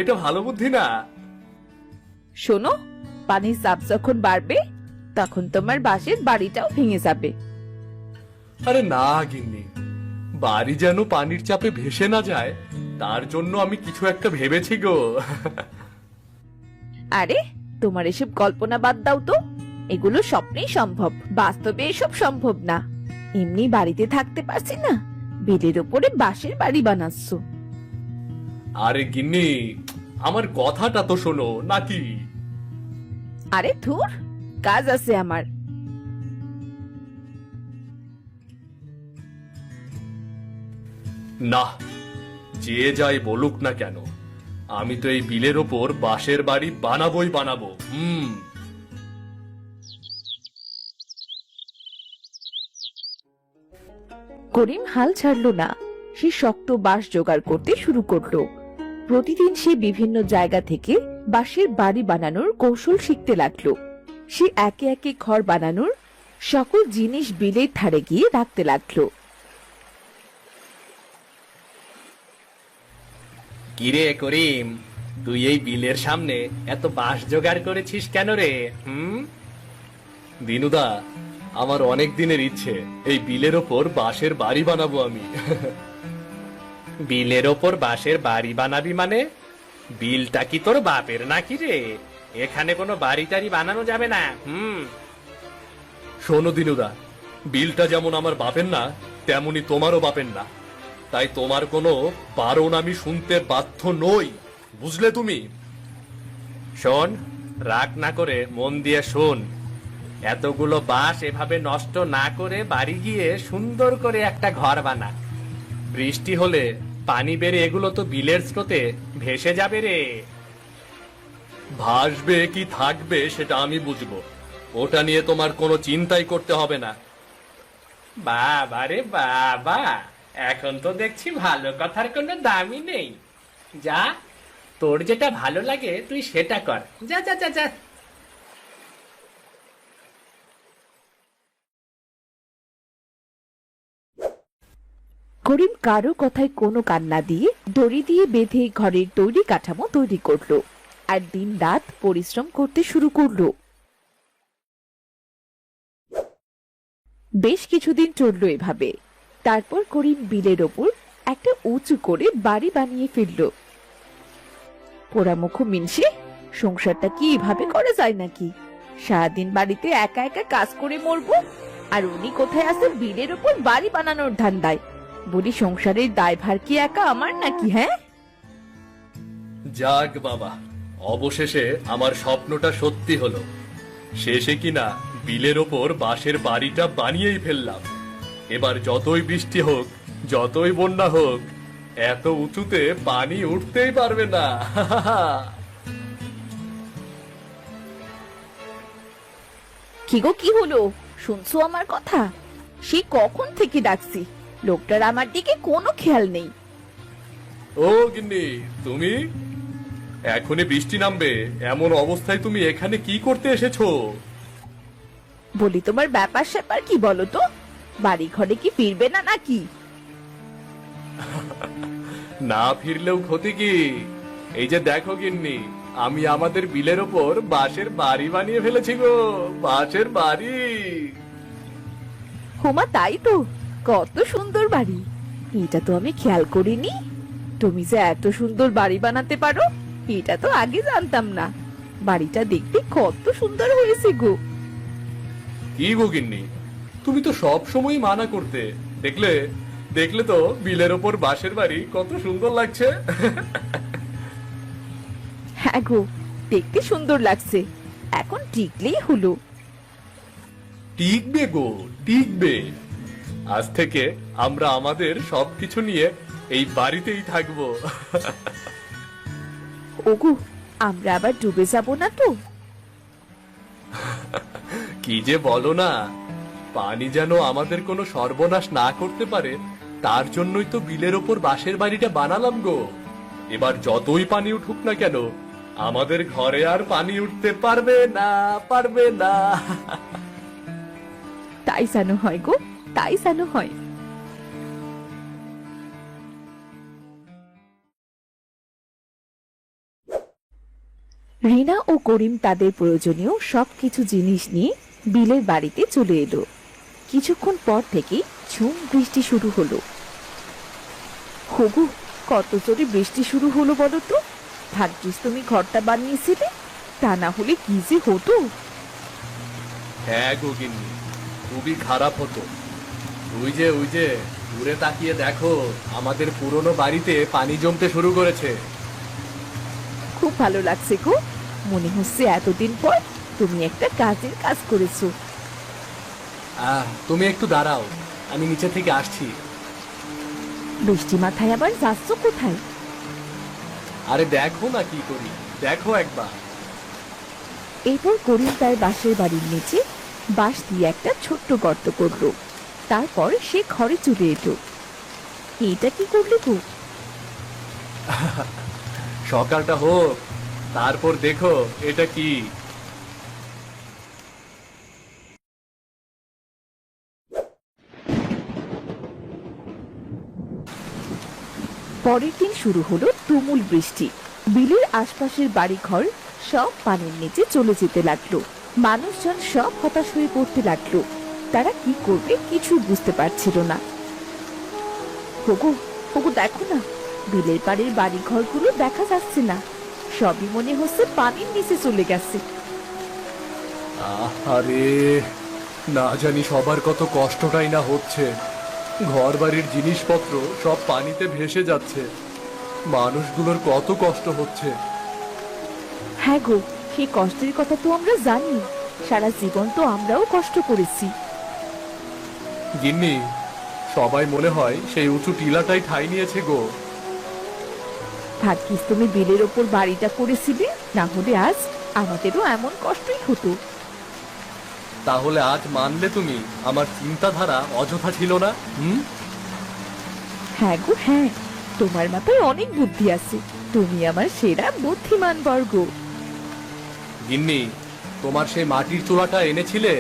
Speaker 3: এটা ভালো বুদ্ধি না?
Speaker 1: শোনো, পানির চাপ যখন বাড়বে তখন তোমার বাঁশের বাড়িটাও ভেঙে যাবে।
Speaker 3: আরে না গিন্নি, বাড়ি যেন পানির চাপে ভেসে না যায়, তার জন্য আমি কিছু একটা ভেবেছি গো।
Speaker 1: আরে, তোমার এসব কল্পনা বাদ দাও তো। এগুলো স্বপ্নেই সম্ভব, বাস্তবে এসব সম্ভব না। এমনি বাড়িতে থাকতে পারছি না, বেলের ওপরে বাঁশের বাড়ি বানাচ্ছ।
Speaker 3: আরে গিন্নি, আমার কথাটা তো শোনো নাকি।
Speaker 1: আরে ধুর, কাজ আছে আমার।
Speaker 3: না, যে যাই বলুক না কেন, আমি তো এই বিলের ওপর বাঁশের বাড়ি বানাবোই বানাবো।
Speaker 1: করিম হাল ছাড়লো না। সে শক্ত বাঁশ জোগাড় করতে শুরু করলো। প্রতিদিন সে বিভিন্ন জায়গা থেকে বাঁশের বাড়ি বানানোর কৌশল শিখতে লাগলো। সে একে একে ঘর বানানোর সকল জিনিস বিলের ধারে গিয়ে রাখতে লাগলো।
Speaker 2: কিরে করিম, তুই এই বিলের সামনে এত বাঁশ জোগাড় করেছিস কেন রে?
Speaker 3: দিনুদা, আমার অনেক দিনের ইচ্ছে, এই বিলের ওপর বাঁশের বাড়ি বানাবো আমি।
Speaker 2: বিলের ওপর বাঁশের বাড়ি বানাবি মানে? বিলটা কি তোর বাপের নাকি রে? এখানে কোনো বাড়ি টাড়ি বানানো যাবে না।
Speaker 3: শোনো দিনুদা, বিলটা যেমন আমার বাপের না, তেমনি তোমারও বাপের না, তাই তোমার কোনো বারণ আমি শুনতে বাধ্য নই, বুঝলে তুমি?
Speaker 2: শোন, রাগ না করে মন দিয়ে শোন। এতগুলো বাঁশ এভাবে নষ্ট না করে বাড়ি গিয়ে সুন্দর করে একটা ঘর বানা। বৃষ্টি হলে পানি বেড়ে এগুলো তো বিলের স্রোতে ভেসে যাবে রে। ভাসবে কি থাকবে সেটা আমি বুঝবো, ওটা নিয়ে তোমার কোনো চিন্তাই করতে হবে না। বাবা রে বাবা, এখন তো দেখছি ভালো কথার কোনো দামই নেই। যা, তোর যেটা ভালো লাগে তুই সেটা কর, যা যা যা যা।
Speaker 1: করিম কারো কথায় কোনো কান না দিয়ে দড়ি দিয়ে বেঁধে ঘরের তৈরি কাঠামো তৈরি করলো আর দিন রাত পরিশ্রম করতে শুরু করলো। বেশ কিছুদিন চললো এভাবে। তারপর করিম বিলের ওপর একটা উঁচু করে বাড়ি বানিয়ে ফেলল। পোড়ামুখ মিনসে, সংসারটা কি এভাবে করা যায় নাকি? সারাদিন বাড়িতে একা একা কাজ করে মরবো, আর উনি কোথায় আছে বিলের ওপর বাড়ি বানানোর ধান্দায়। বলি, সংসারের দায়ভার কি একা আমার নাকি? হ্যাঁ,
Speaker 2: যাক বাবা, অবশেষে আমার স্বপ্নটা সত্যি হলো। শেষে কিনা বিলের ওপর বাঁশের বাড়িটা বানিয়েই ফেললাম। এবার যতই বৃষ্টি হোক, যতই বন্যা হোক, এত উঁচুতে পানি উঠতেই পারবে না।
Speaker 1: কি গো, কি হলো? শুনছো আমার কথা? সে কখন থেকে ডাকছি, লোকটার আমার দিকে কোনো খেয়াল নেই।
Speaker 2: ও গিন্নি, তুমি এখনই বৃষ্টি নামবে এমন অবস্থায় তুমি এখানে কি করতে এসেছো?
Speaker 1: বলি, তোমার ব্যাপার স্যাপার কি বলো তো? বাড়ি ঘরে কি ফিরবে না নাকি?
Speaker 2: না ফিরলেও ক্ষতি কি? এই যে দেখো গিন্নি, আমি আমাদের বিলের ওপর বাঁশের বাড়ি বানিয়ে ফেলেছি গো, বাঁশের বাড়ি।
Speaker 1: হোমা, তাই তো, কত সুন্দর বাড়ি! এটা তো আমি খেয়াল করিনি। তুমি যে এত সুন্দর বাড়ি বানাতে পারো এটা তো আগে জানতাম না। বাড়িটা দেখতে কত সুন্দর হয়েছে গো।
Speaker 2: কি গো গিন্নি, তুমি তো সব সময় মানা করতে, দেখলে দেখলে তো বিলের ওপর বাঁশের বাড়ি কত সুন্দর লাগছে।
Speaker 1: হ্যাঁ গো, দেখতে সুন্দর লাগছে, এখন টিকলেই হলো।
Speaker 2: টিকবে গো, টিকবে। আজ থেকে আমরা আমাদের সবকিছু নিয়ে এই বাড়িতেই থাকবো।
Speaker 1: ওগো, আমরা আবার ডুবে যাব না তো?
Speaker 2: কি যে বলো না, পানি যেন আমাদের কোনো সর্বনাশ না করতে পারে, তার জন্যই তো বিলের ওপর বাঁশের বাড়িটা বানালাম গো। এবার যতই পানি উঠুক না কেন, আমাদের ঘরে আর পানি উঠতে পারবে না, পারবে না।
Speaker 1: তাই যেন হয় গো, তাই যেন হয়। রিনা ও করিম তাদের প্রয়োজনীয় সবকিছু জিনিস নিয়ে বিলের বাড়িতে চলে এলো। কিছুক্ষণ পর থেকে ঝুম বৃষ্টি শুরু হলো। হগু, কত জোরে বৃষ্টি শুরু হলো বলো তো? ভাগ্যিস তুমি ঘরটা বানিয়েছিলে, তা না হলে কি যে হতো।
Speaker 2: হ্যাঁ গো গিন্নি, খুবই খারাপ হতো। ওই যে দূরে তাকিয়ে দেখো, আমাদের পুরনো বাড়িতে পানি জমতে শুরু করেছে।
Speaker 1: খুব ভালো লাগছে গো, মনে হচ্ছে এতদিন পর তুমি একটা কাজের কাজ করেছো।
Speaker 2: তুমি একটু দাঁড়াও, আমি নিচে থেকে আসছি।
Speaker 1: বৃষ্টি মাথায় আবার যাচ্ছ কোথায়?
Speaker 2: আরে দেখো না কি করি, দেখো একবার।
Speaker 1: এরপর করিম তার বাঁশের বাড়ির নিচে বাঁশ দিয়ে একটা ছোট্ট গর্ত করলো। তারপর সে ঘরে চলে এলো। এটা কি করলে গো?
Speaker 2: সকালটা হোক, তারপর দেখো এটা কি।
Speaker 1: পরের দিন শুরু হলো তুমুল বৃষ্টি। বিলের আশপাশের বাড়িঘর সব পানির নিচে চলে যেতে লাগলো। মানুষজন সব হতাশ হয়ে পড়তে লাগলো। তারা কি করবে কিছু বুঝতে পারছিল না। হগু, হগু, দেখো না, বিলের পাড়ের বাড়িঘরগুলো দেখা যাচ্ছে না, সবই মনে হচ্ছে পানির নিচে চলে গেছে।
Speaker 2: আরে, না জানি সবার কত কষ্টটাই না হচ্ছে। ঘর বাড়ির জিনিসপত্র সব পানিতে ভেসে যাচ্ছে, মানুষগুলোর কত কষ্ট হচ্ছে।
Speaker 1: হ্যাঁ গো, সেই কষ্টের কথা তো আমরা জানি, সারা জীবন তো আমরাও কষ্ট করেছি।
Speaker 2: গিন্নি, সবাই মনে হয় সেই উঁচু টিলাটাই ঠাঁই নিয়েছে গো।
Speaker 1: ভাগ্যিস তুমি বিলের ওপর বাড়িটা করেছিলে, না হলে আজ আমাদেরও এমন কষ্টই হতো।
Speaker 4: তাহলে আজ মানলে তুমি আমার চিন্তাধারা অযথা ছিল না?
Speaker 1: হ্যাঁ গো হ্যাঁ, তোমার মাথায় অনেক বুদ্ধি আছে, তুমি আমার সেরা বুদ্ধিমান বর্গ।
Speaker 4: গিন্নি, তোমার সেই মাটির চুলাটা এনেছিলে?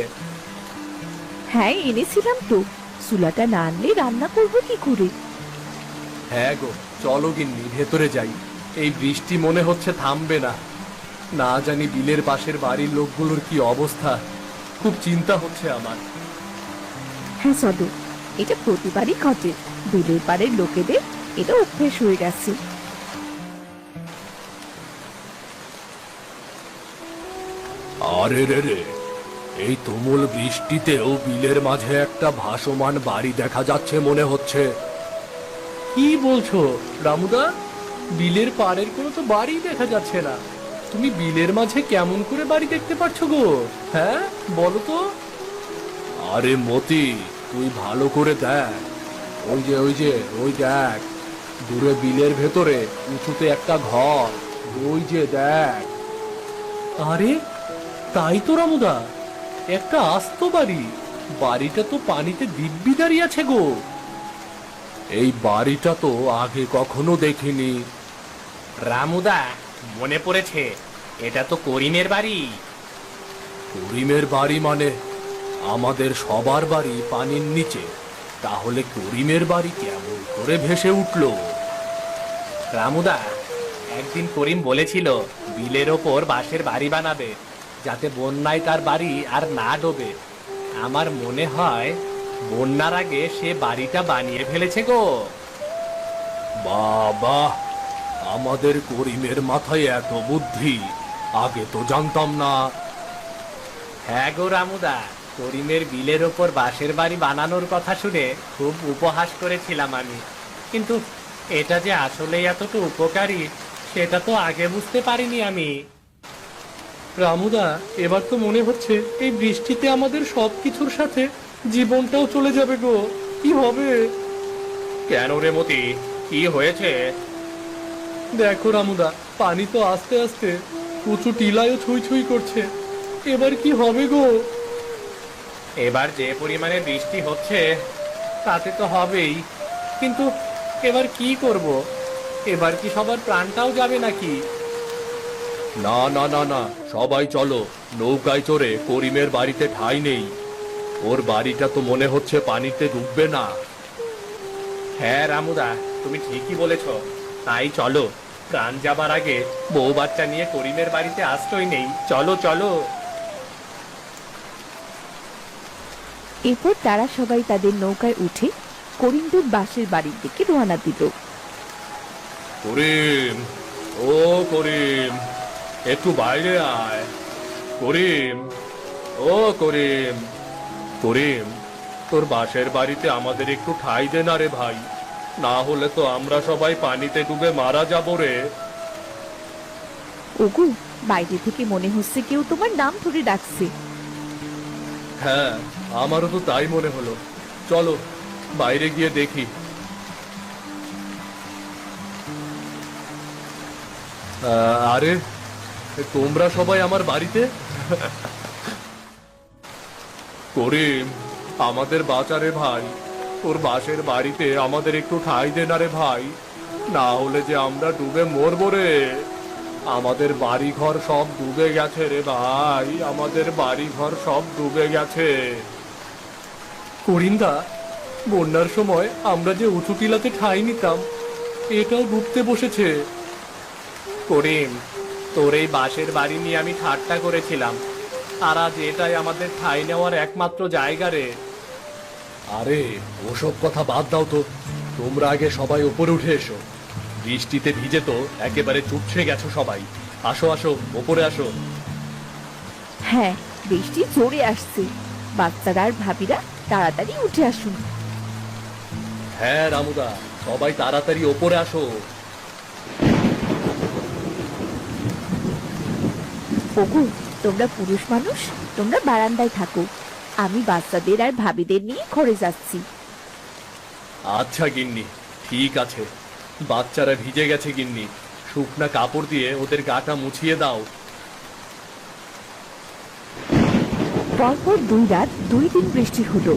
Speaker 1: হ্যাঁ এনেছিলাম তো, চুলাটা না আনলে রান্না করবো কি করে?
Speaker 4: হ্যাঁ গো, চলো গিন্নি ভেতরে যাই। এই বৃষ্টি মনে হচ্ছে থামবে না। না জানি বিলের পাশের বাড়ির লোকগুলোর কি অবস্থা, খুব চিন্তা হচ্ছে আমার।
Speaker 1: হ্যাঁ চলো, এটা প্রতিবারই ঘটে, বিলের পাড়ের লোকেদের এটা অভ্যেস হয়ে গেছে।
Speaker 3: আরে রে রে, এই তুমুল বৃষ্টিতেও বিলের মাঝে একটা ভাসমান বাড়ি দেখা যাচ্ছে মনে হচ্ছে।
Speaker 4: কি বলছো রামুদা? বিলের পাড়ের কোনো তো বাড়ি দেখা যাচ্ছে না। তুমি বিলের মাঝে কেমন করে বাড়ি দেখতে পারছো গো? হ্যাঁ বলো তো।
Speaker 3: আরে মতি, তুই ভালো করে দেখ, ওই দেখ, দূরে বিলের ভেতরে উঁচুতে একটা ঘর, ওই যে দেখ।
Speaker 4: আরে তাই তো রামুদা, একটা আস্ত বাড়ি। বাড়িটা তো পানিতে দিব্যি দাঁড়িয়ে আছে গো।
Speaker 3: এই বাড়িটা তো আগে কখনো দেখিনি।
Speaker 2: রামুদা, মনে পড়েছে, এটা তো করিমের বাড়ি।
Speaker 3: করিমের বাড়ি মানে? আমাদের সবার বাড়ি পানির নিচে, তাহলে করিমের বাড়ি কেমন করে ভেসে উঠলো?
Speaker 2: রামুদা, একদিন করিম বলেছিল বিলের ওপর বাঁশের বাড়ি বানাবে, যাতে বন্যায় তার বাড়ি আর না ডোবে। আমার মনে হয় বন্যার আগে সে বাড়িটা বানিয়ে ফেলেছে গো।
Speaker 3: বাবা, আমাদের করিমের মাথায় এত বুদ্ধি, আগে তো জানতাম না।
Speaker 2: হ্যাঁ গো রামুদা, করিমের বিলের ওপর বাঁশের বাড়ি বানানোর কথা শুনে খুব উপহাস করেছিলাম আমি, কিন্তু এটা যে আসলে এতটা উপকারী সেটা তো আগে বুঝতে পারিনি আমি।
Speaker 4: রামুদা, এবার তো মনে হচ্ছে এই বৃষ্টিতে আমাদের সবকিছুর সাথে জীবনটাও চলে যাবে গো। কি হবে?
Speaker 2: কেন রে মতি, কি হয়েছে?
Speaker 4: দেখো রামুদা, পানি তো আস্তে আস্তে উঁচু টিলায়ও ছুঁই ছুঁই করছে। এবার কি হবে গো?
Speaker 2: এবার যে পরিমাণে বৃষ্টি হচ্ছে তাতে তো হবেই, কিন্তু এবার কি করব? এবার কি সবার প্রাণটাও যাবে নাকি?
Speaker 3: না না না না, সবাই চলো, নৌকায় চড়ে করিমের বাড়িতে ঠাঁই নেই। ওর বাড়িটা তো মনে হচ্ছে পানিতে ডুববে না।
Speaker 2: হ্যাঁ রামুদা, তুমি ঠিকই বলেছ, তাই চলো, প্রাণ যাবার আগে বউ বাচ্চা নিয়ে করিমের বাড়িতে আশ্রয় নেই। চলো চলো।
Speaker 1: এরপর তারা সবাই তাদের নৌকায় উঠে করিমদের বাঁশের বাড়ির দিকে রওনা দিল।
Speaker 3: করিম, ও করিম, একটু বাইরে আয়। করিম, ও করিম, করিম, তোর বাঁশের বাড়িতে আমাদের একটু ঠাঁই দে না রে ভাই, না হলে তো আমরা সবাই পানিতে ডুবে মারা যাবো রে।
Speaker 1: ওগো, বাইরে থেকে মনে হচ্ছে কেউ তোমার নাম ধরে ডাকছে।
Speaker 4: হ্যাঁ, আমারও তো তাই মনে হলো। চলো বাইরে গিয়ে দেখি। আরে তোমরা সবাই আমার বাড়িতে?
Speaker 3: করিম, আমাদের বাঁচা রে ভাই, তোর বাঁশের বাড়িতে আমাদের একটু ঠাঁই দে না রে ভাই, না হলে যে আমরা ডুবে মরবো রে। আমাদের বাড়ি ঘর সব ডুবে গেছে রে ভাই, আমাদের বাড়ি ঘর সব ডুবে গেছে।
Speaker 4: করিন্দা, বন্যার সময় আমরা যে উঁচু টিলাতে ঠাঁই নিতাম, এটাও ডুবতে বসেছে।
Speaker 2: করিম, তোর এই বাঁশের বাড়ি নিয়ে আমি ঠাট্টা করেছিলাম, আর আজ এটাই আমাদের ঠাঁই নেওয়ার একমাত্র জায়গা রে।
Speaker 4: আরে ওসব কথা বাদ দাও তো, তোমরা আগে সবাই উপরে উঠে এসো। বৃষ্টিতে ভিজে তো একেবারে চুপসে গেছো সবাই। আসো আসো, ওপরে আসো।
Speaker 1: হ্যাঁ, বৃষ্টি জোরে আসছে, বাচ্চারা আর ভাবিরা তাড়াতাড়ি উঠে আসুন।
Speaker 4: হ্যাঁ রামুদা, সবাই তাড়াতাড়ি ওপরে আসো।
Speaker 1: ওগো, তোমরা পুরুষ মানুষ, তোমরা বারান্দায় থাকো, আমি বাচ্চাদের আর ভাবিদের নিয়ে ঘরে যাচ্ছি।
Speaker 4: আচ্ছা গিন্নি, ঠিক আছে। বাচ্চারা ভিজে গেছে গিন্নি, শুকনা কাপড় দিয়ে ওদের গাটা মুছিয়ে দাও।
Speaker 1: পরপর 2 রাত 2 দিন বৃষ্টি হলো,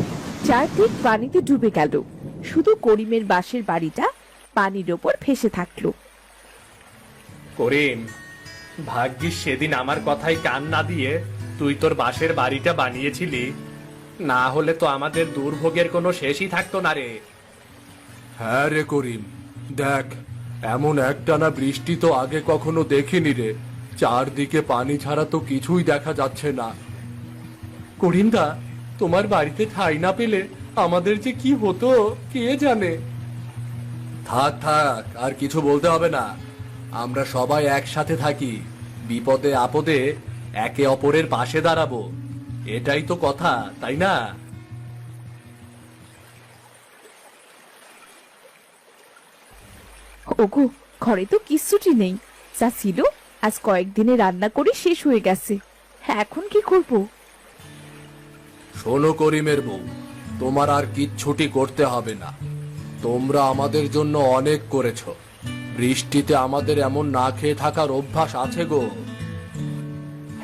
Speaker 1: চারদিক পানিতে ডুবে গেল। শুধু করিমের বাঁশের বাড়িটা পানির ওপর ভেসে থাকলো।
Speaker 2: করিম, ভাগ্যিস সেদিন আমার কথায় কান না দিয়ে তুই তোর বাঁশের বাড়িটা বানিয়েছিলি, না হলে তো আমাদের দুর্ভোগের কোনো শেষই থাকতো না রে।
Speaker 3: হ্যাঁ রে করিম, দেখ এমন একটানা বৃষ্টি তো আগে কখনো দেখিনি রে। চারদিকে পানি ছাড়া তো কিছুই দেখা যাচ্ছে না।
Speaker 4: করিমদা, তোমার বাড়িতে ঠাঁই না পেলে আমাদের যে কি হতো কে জানে।
Speaker 3: থাক থাক, আর কিছু বলতে হবে না। আমরা সবাই একসাথে থাকি, বিপদে আপদে একে অপরের পাশে দাঁড়াবো, এটাই তো কথা, তাই না?
Speaker 1: ওগো, ঘরে তো কিচ্ছুটি নেই, যা ছিল আজ কয়েকদিনে রান্না করে শেষ হয়ে গেছে। হ্যাঁ, এখন কি করব?
Speaker 3: শোনো করিমের বউ, তোমার আর কিচ্ছুটি করতে হবে না। তোমরা আমাদের জন্য অনেক করেছো। বৃষ্টিতে আমাদের এমন না খেয়ে থাকার অভ্যাস আছে গো।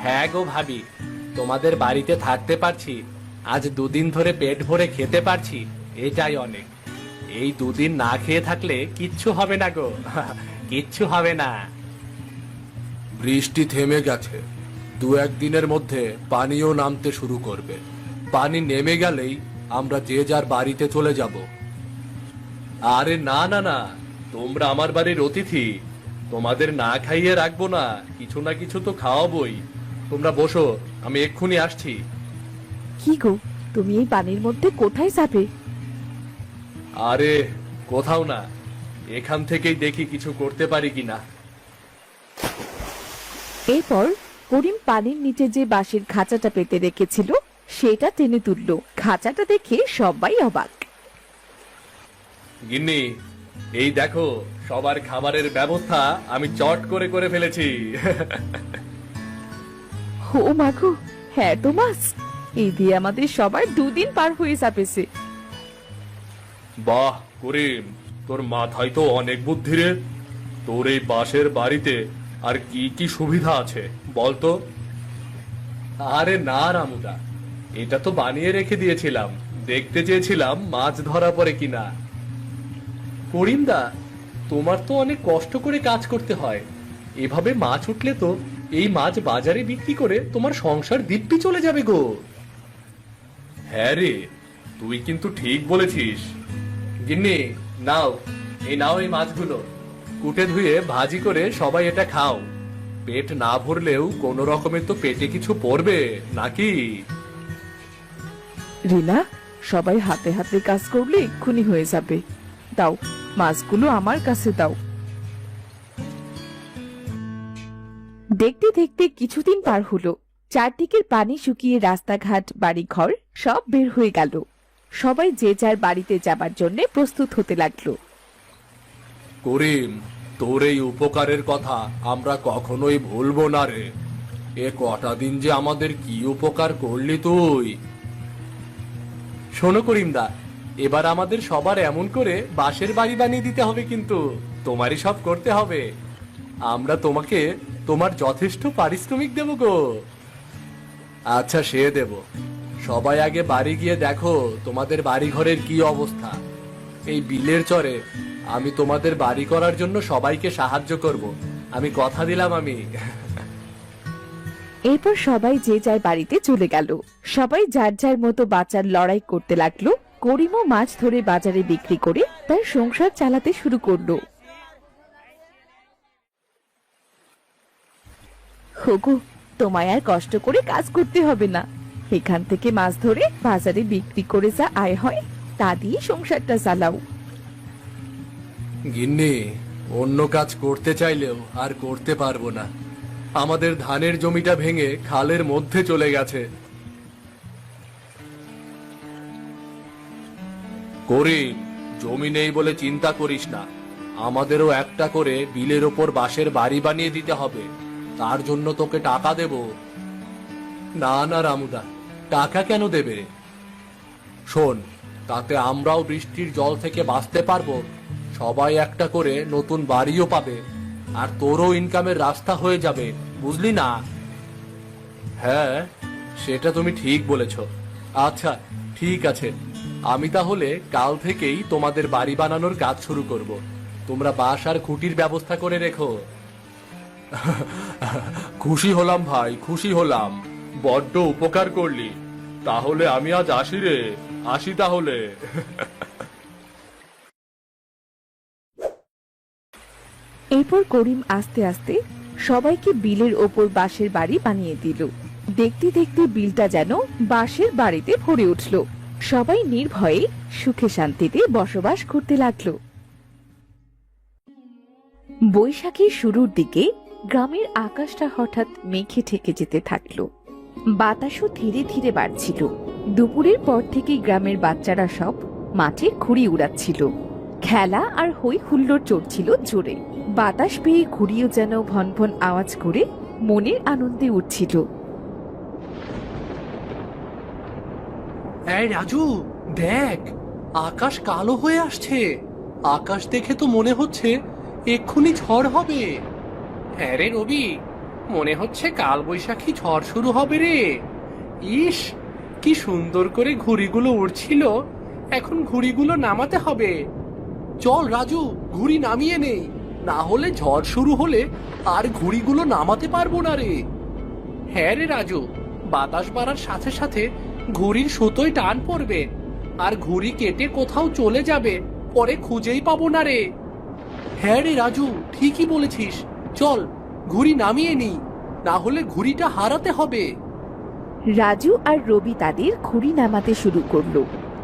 Speaker 2: হ্যাঁ গো ভাবি, তোমাদের বাড়িতে থাকতে পারছি, আজ 2 দিন ধরে পেট ভরে খেতে পারছি, এটাই অনেক। এই 2 দিন না খেয়ে থাকলে কিচ্ছু হবে না গো, কিচ্ছু হবে না।
Speaker 3: বৃষ্টি থেমে গেছে, 2-1 দিনের মধ্যে পানিও নামতে শুরু করবে। পানি নেমে গেলেই আমরা যে যার বাড়িতে চলে যাব।
Speaker 4: আরে না না না, তোমরা আমার বাড়ির অতিথি, তোমাদের না খাইয়ে রাখবো না, কিছু না কিছু তো খাওয়াবই। তোমরা বসো, আমি এক্ষুনি আসছি।
Speaker 1: কি গো, তুমি এই পানির মধ্যে কোথায় যাবে?
Speaker 4: আরে কোথাও না, এখান থেকেই দেখি কিছু করতে পারি কিনা।
Speaker 1: এরপর করিম পানির নিচে যে বাঁশের খাঁচাটা পেতে রেখেছিল সেটা টেনে তুললো। খাঁচাটা দেখে সবাই অবাক।
Speaker 4: গিন্নি, এই দেখো, সবার খাবারের ব্যবস্থা আমি চট করে করে ফেলেছি।
Speaker 1: ও মাগো, হ্যাঁ তো মাছ, এই দিয়ে আমাদের সবার 2 দিন পার হয়ে যাবেছে।
Speaker 4: বাহ করিম, তোর মাথায় তো অনেক বুদ্ধি রে। তোর এই বাঁশের বাড়িতে আর কি কি সুবিধা আছে বলতো? আরে না রামুদা, এটা তো বানিয়ে রেখে দিয়েছিলাম, দেখতে চেয়েছিলাম মাছ ধরা পড়ে কিনা। করিমদা, তোমার তো অনেক কষ্ট করে কাজ করতে হয়, এভাবে মাছ উঠলে তো এই মাছ বাজারে বিক্রি করে তোমার সংসার দিব্যি চলে যাবে গো। হ্যাঁ রে, তুই কিন্তু ঠিক বলেছিস। গিন্নি, নাও, নাও এই মাছগুলো, কুটে ধুয়ে ভাজি করে সবাই এটা খাও। পেট না ভরলেও কোনো রকমের তো পেটে কিছু পড়বে নাকি?
Speaker 1: রিনা, সবাই হাতে হাতে কাজ করলে এক্ষুনি হয়ে যাবে। দাও, মাছগুলো আমার কাছে দাও। দেখতে দেখতে কিছুদিন পার হলো, চারদিকের পানি শুকিয়ে রাস্তাঘাট বাড়িঘর সব বের হয়ে গেল। সবাই যে যার বাড়িতে যাবার জন্য প্রস্তুত হতে লাগলো।
Speaker 3: করিম, তোর এই উপকারের কথা আমরা কখনোই ভুলবো না রে। এ কটা দিন যে আমাদের কি উপকার করলি তুই।
Speaker 4: শোনো করিমদা, এবার আমাদের সবার এমন করে বাঁশের বাড়ি বানিয়ে দিতে হবে, কিন্তু তোমারই সব করতে হবে। আমরা তোমাকে তোমার যথেষ্ট পারিশ্রমিক দেব গো।
Speaker 3: আচ্ছা, সে দেব। সবাই আগে বাড়ি গিয়ে দেখো তোমাদের বাড়ি ঘরের কি অবস্থা। এই বিলের চরে আমি তোমাদের বাড়ি করার জন্য সবাইকে সাহায্য করব, আমি কথা দিলাম আমি।
Speaker 1: এরপর সবাই যে যার বাড়িতে চলে গেল। সবাই যার যার মতো বাঁচার লড়াই করতে লাগলো। করিমও মাছ ধরে বাজারে বিক্রি করে তার সংসার চালাতে শুরু করলো। হোগো, তোমায় আর কষ্ট করে কাজ করতে হবে না। এখান থেকে মাছ ধরে বাজারে বিক্রি করে যা আয় হয় তা দিয়ে সংসারটা চালাও।
Speaker 3: গিন্নি, অন্য কাজ করতে চাইলেও আর করতে পারবো না।
Speaker 4: আমাদের ধানের জমিটা ভেঙে খালের মধ্যে চলে গেছে।
Speaker 3: করিম, জমি নেই বলে চিন্তা করিস না, আমাদেরও একটা করে বিলের ওপর বাঁশের বাড়ি বানিয়ে দিতে হবে। তার জন্য তোকে টাকা দেব।
Speaker 4: না না রামুদা,
Speaker 3: টাকা কেন দেবে? শোন, তাতে আমরাও বৃষ্টির জল থেকে বাঁচতে পারবো, সবাই একটা করে নতুন বাড়িও পাবে। আর তোরও ইনকামের রাস্তা হয়ে যাবে, বুঝলি না?
Speaker 4: হ্যাঁ, সেটা তুমি ঠিক বলেছ। আচ্ছা, ঠিক আছে, আমি তাহলে কাল থেকেই তোমাদের বাড়ি বানানোর কাজ শুরু করব। তোমরা বাঁশ আর খুঁটির ব্যবস্থা করে রেখো।
Speaker 3: খুশি হলাম ভাই, খুশি হলাম।
Speaker 4: বড্ড উপকার করলি। তাহলে আমি আজ আসি রে, আসি তাহলে।
Speaker 1: এরপর করিম আস্তে আস্তে সবাইকে বিলের ওপর বাঁশের বাড়ি বানিয়ে দিল। দেখতে দেখতে বিলটা যেন বাঁশের বাড়িতে ভরে উঠল। সবাই নির্ভয়ে সুখে শান্তিতে বসবাস করতে লাগলো। বৈশাখীর শুরুর দিকে গ্রামের আকাশটা হঠাৎ মেঘে ঢেকে যেতে থাকলো। বাতাসও ধীরে ধীরে বাড়ছিল। দুপুরের পর থেকেই গ্রামের বাচ্চারা সব মাঠে ঘুড়ি উড়াচ্ছিল। খেলা আর হই হুল্লোড় চড়ছিল জোরে। বাতাস পেয়ে ঘুড়িও যেন ভন ভন আওয়াজ করে মনের আনন্দে উঠছিল।
Speaker 4: এই রাজু, দেখ, আকাশ কালো হয়ে আসছে। আকাশ দেখে তো মনে হচ্ছে এক্ষুনি ঝড় হবে।
Speaker 2: হ্যাঁ রে রবি, মনে হচ্ছে কাল বৈশাখী ঝড় শুরু হবে রে। ইস, কি সুন্দর করে ঘুড়িগুলো উড়ছিল। এখন ঘুড়িগুলো নামাতে হবে।
Speaker 4: চল রাজু, ঘুড়ি নামিয়ে নেই, না হলে ঝড় শুরু হলে আর ঘুড়িগুলো নামাতে পারবো না রে।
Speaker 2: হ্যাঁ রে রাজু, বাতাস বাড়ার সাথে সাথে ঘুড়ির সুতোয় টান পড়বে আর ঘুড়ি কেটে কোথাও চলে যাবে, পরে খুঁজেই পাবো না রে।
Speaker 4: হ্যাঁ রে রাজু, ঠিকই বলেছিস। চল ঘুড়ি নামিয়ে নিই, না হলে ঘুড়িটা হারাতে হবে।
Speaker 1: রাজু আর রবি তাদের ঘুড়ি নামাতে শুরু করলো।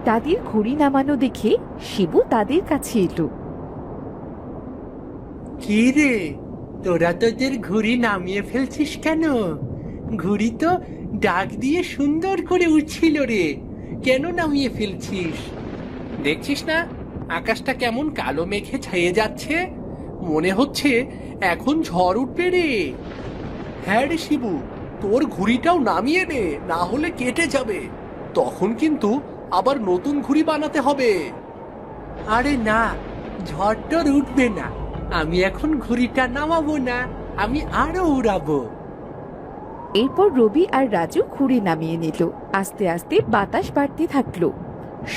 Speaker 1: তাদের ঘুড়ি নামানো দেখে শিবু তাদের কাছে এলো।
Speaker 2: কি রে, তোরা তোদের ঘুড়ি নামিয়ে ফেলছিস কেন? ঘুড়ি তো ডাক দিয়ে সুন্দর করে উঠছিল রে, কেন নামিয়ে ফেলছিস? দেখছিস না আকাশটা কেমন কালো মেঘে ছেয়ে যাচ্ছে? মনে হচ্ছে এখন ঝড় উঠবে রে।
Speaker 4: হ্যাঁ রে শিবু, তোর ঘুড়িটাও নামিয়ে নে, না হলে কেটে যাবে। তখন কিন্তু আবার নতুন ঘুড়ি বানাতে হবে।
Speaker 2: আরে না, ঝড় টর উঠবে না। আমি এখন ঘুড়িটা নামাবো না, আমি আরো উড়াবো।
Speaker 1: এরপর রবি আর রাজু ঘুড়ি নামিয়ে নিল। আস্তে আস্তে বাতাস বাড়তে থাকলো।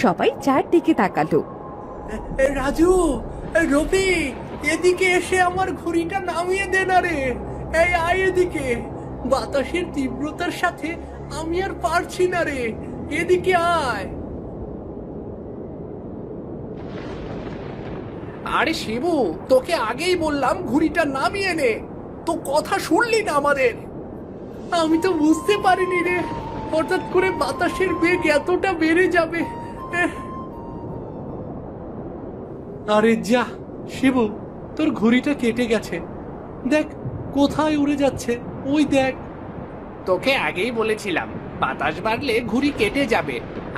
Speaker 1: সবাই চারদিকে তাকালো।
Speaker 4: রাজু, রবি, এদিকে এসে আমার ঘুড়িটা নামিয়ে দে না রে। এই আয় এদিকে। বাতাসের তীব্রতার সাথে আমি আর পারছি না রে, এদিকে আয়।
Speaker 2: আরে শিবু, তোকে আগেই বললাম ঘুড়িটা নামিয়ে নে,
Speaker 4: তো কথা শুনলি না আমাদের? আমি তো বুঝতে পারিনি রে, হঠাৎ করে বাতাসের বেগ এতটা বেড়ে যাবে। আরে যা শিবু, তোর ঘুড়িটা কেটে গেছে। দেখ কোথায় উড়ে যাচ্ছে, ওই দেখ।
Speaker 2: তোকে আগেই বলেছিলাম বাতাস বাড়লে ঘুড়ি কেটে যাবে,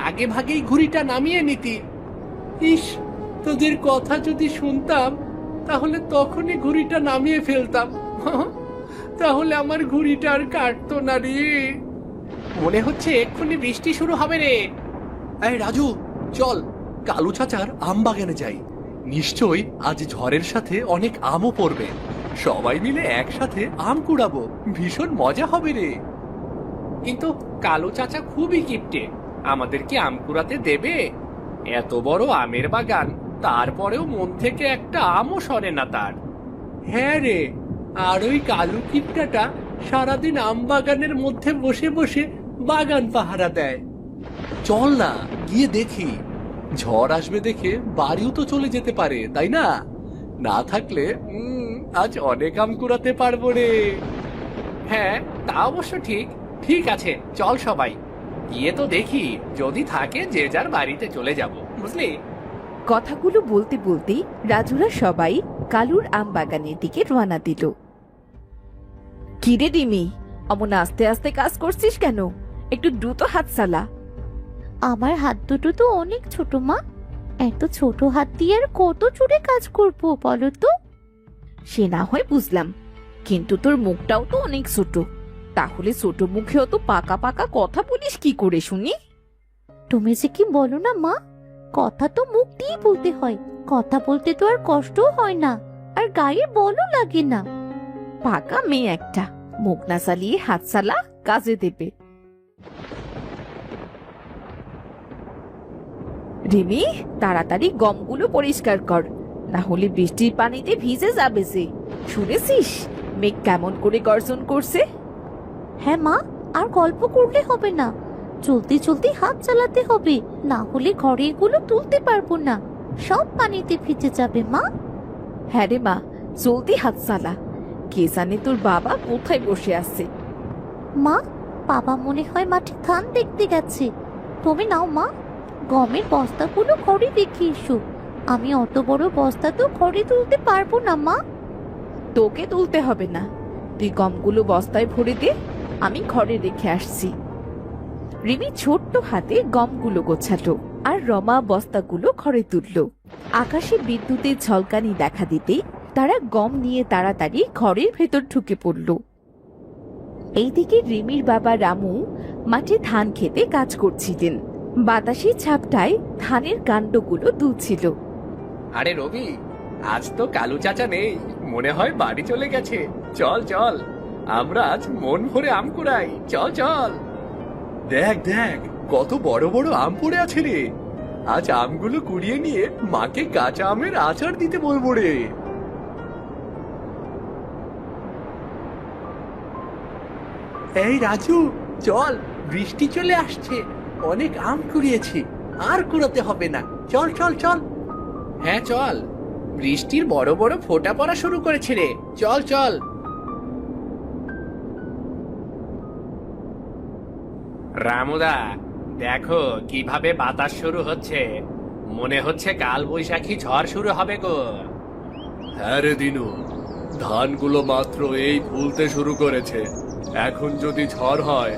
Speaker 2: আগে ভাগেই ঘুড়িটা নামিয়ে নিতি।
Speaker 4: ইস, তোদের কথা যদি শুনতাম তাহলে তখনই ঘুড়িটা নামিয়ে ফেলতাম। তাহলে আমার ঘুড়িটা আর কাটতো না রে।
Speaker 2: মনে হচ্ছে এক্ষুনি বৃষ্টি শুরু হবে রে।
Speaker 4: এই রাজু, চল কালু চাচার আম বাগানে যাই। নিশ্চয়ই আজ ঝড়ের সাথে অনেক আমও পড়বে। সবাই মিলে একসাথে আম কুড়াবো, ভীষণ মজা হবে রে।
Speaker 2: কিন্তু কালো চাচা খুবই কিপটে, আমাদের কি আম কুড়াতে দেবে? এত বড় আমের বাগান, তারপরেও মন থেকে একটা আমও সরে না তার।
Speaker 4: হ্যাঁ রে, আর ওই কালু কিপটাটা সারাদিন আম বাগানের মধ্যে বসে বসে বাগান পাহারা দেয়। চল না গিয়ে দেখি। ঝড় আসবে দেখে বাড়িও তো চলে যেতে পারে, তাই না? না থাকলে আজ অনেক আম কুড়াতে পারবো রে।
Speaker 2: হ্যাঁ, তা অবশ্য ঠিক। ঠিক আছে, চল সবাই গিয়ে তো দেখি, যদি থাকে যে যার বাড়িতে চলে যাব, বুঝলি?
Speaker 1: কথাগুলো বলতে বলতেই রাজুরা সবাই কালুর আম বাগানের দিকে রওনা দিল। কিরে ডিমি, অমন আস্তে আস্তে কাজ করছিস কেন? একটু দ্রুত হাত চালা।
Speaker 5: আমার হাত দুটো তো অনেক ছোট মা, এত ছোট হাত দিয়ে আর কত জোরে কাজ করবো বলো তো?
Speaker 1: সে না হয় বুঝলাম, কিন্তু তোর মুখটাও তো অনেক ছোট। তাহলে ছোট মুখে অত পাকা পাকা কথা বলিস কি করে শুনি?
Speaker 5: তুমি যে কি বলো না মা, কথা তো মুখ দিয়ে বলতে হয়, কথা বলতে তো আর কষ্টও হয় না। আর আর গায়ে বলও লাগে না।
Speaker 1: পাকা মেয়ে একটা, মুখ না চালিয়ে হাত চালা, কাজে দেবে। রিমি, তাড়াতাড়ি গমগুলো পরিষ্কার কর, না হলে বৃষ্টির পানিতে ভিজে যাবে যে। শুনেছিস মেঘ কেমন করে গর্জন করছে?
Speaker 5: হ্যাঁ মা, আর গল্প করলে হবে না, চলতে চলতে হাত চালাতে হবে, না হলে ঘরে এগুলো তুলতে পারবো না, সব পানিতে ভিজে যাবে মা।
Speaker 1: হ্যাঁ রে মা, জলদি হাত চালা, কে জানে তোর বাবা কোথায় বসে আছে।
Speaker 5: মা, বাবা মনে হয় মাঠে ধান দেখতে গেছে। তুমি নাও মা, গমের বস্তাগুলো ঘরে রেখে এসো। আমি অত বড় বস্তা তো ঘরে তুলতে পারবো না মা।
Speaker 1: তোকে তুলতে হবে না, তুই গমগুলো বস্তায় ভরে দে, আমি ঘরে রেখে আসছি। রিমি ছোট্ট হাতে গমগুলো গোছালো আর রমা বস্তাগুলো ঘরে তুলল। আকাশে বিদ্যুতের ঝলকানি দেখা দিতেই তারা গম নিয়ে তাড়াতাড়ি ঘরের ভেতর ঢুকে পড়ল। এইদিকে রিমির বাবা রামু মাঠে ধান খেতে কাজ করছিলেন। বাতাসি ছাপটায় ধানের কাণ্ডগুলো দুলছিল।
Speaker 2: আরে রবি, আজ তো কালু চাচা নেই, মনে হয় বাড়ি চলে গেছে। চল চল, আমরা আজ মন ভরে আম কুড়াই, চল চল। দেখ দেখ, কত বড় বড় আম পড়ে আছে রে। আজ আমগুলো কুড়িয়ে নিয়ে মাকে কাঁচা আমের আচার দিতে বলবো রে। এই রাজু, চল, বৃষ্টি চলে আসছে, অনেক আম কুড়িয়েছি, আর কুড়াতে হবে না, চল চল চল। হ্যাঁ চল, বৃষ্টির বড় বড় ফোঁটা পড়া শুরু করেছে রে, চল চল। রামুদা, দেখো কিভাবে বাতাস শুরু হচ্ছে, মনে হচ্ছে কাল বৈশাখী ঝড় শুরু হবে গো।
Speaker 4: হ্যাঁ রে দিনু, ধানগুলো মাত্র এই ফুলতে শুরু করেছে, এখন যদি ঝড় হয়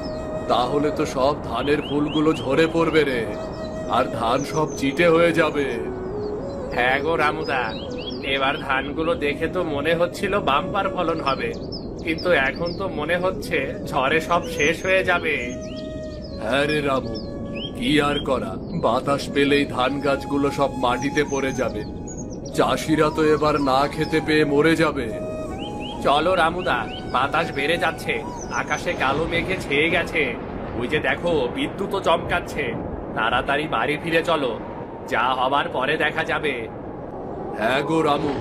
Speaker 4: তাহলে তো সব ধানের ফুলগুলো ঝরে পড়বে রে, আর ধান সব চিটে হয়ে যাবে।
Speaker 2: হ্যাঁ গো রামুদা, এবার ধানগুলো দেখে তো মনে হচ্ছিল বাম্পার ফলন হবে, কিন্তু এখন তো মনে হচ্ছে ঝড়ে সব শেষ হয়ে যাবে।
Speaker 4: হ্যাঁ রে রামু, কি আর করা, বাতাস পেলেই ধান গাছগুলো সব মাটিতে পড়ে যাবে, চাষিরা তো এবার না খেতে পেয়ে মরে যাবে।
Speaker 2: চলো রামুদা, বাতাস বেড়ে যাচ্ছে, আকাশে কালো মেঘে ছেয়ে গেছে, ওই যে দেখো বিদ্যুৎও চমকাচ্ছে। তাড়াতাড়ি বাড়ি ফিরে চলো, যা হবার পরে দেখা যাবে।
Speaker 4: হ্যাঁ গো রামু,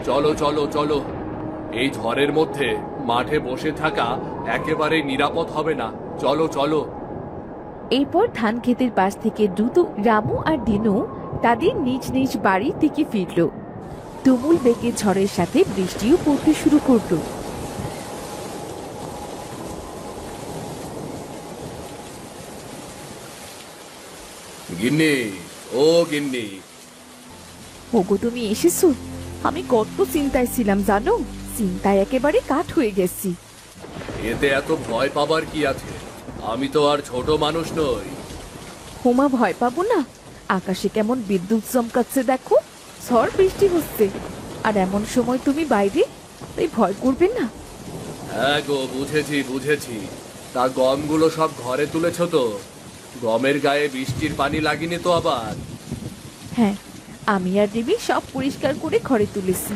Speaker 4: চলো চলো চলো, এই ঝড়ের মধ্যে মাঠে বসে থাকা একেবারেই নিরাপদ হবে না, চলো চলো।
Speaker 1: এরপর ধান ক্ষেতের পাশ থেকে দ্রুত রামু আর দিনু তাদের নিজ নিজ বাড়ির দিকে ফিরল। তুমুল বেগে ঝড়ের সাথে বৃষ্টিও পড়তে শুরু করলো।
Speaker 4: গিন্নি, ও গিন্নি।
Speaker 1: ওগো, তুমি এসেছো? আমি কত চিন্তায় ছিলাম জানো, চিন্তায় একেবারে কাঠ হয়ে গেছি।
Speaker 4: এতে এত ভয় পাবার কি আছে, আমি তো আর ছোট মানুষ নই।
Speaker 1: হোমা, ভয় পাবো না? আকাশে কেমন বিদ্যুৎ চমকাচ্ছে দেখো, ঝড় বৃষ্টি হচ্ছে, আর এমন সময় তুমি বাইরে, তাই ভয় করবে না?
Speaker 4: হ্যাঁ গো, বুঝেছি বুঝেছি। তা গমগুলো সব ঘরে তুলেছ তো? গমের গায়ে বৃষ্টির পানি লাগেনি তো আবার?
Speaker 1: হ্যাঁ, আমি আর রিমি সব পরিষ্কার করে ঘরে তুলেছি,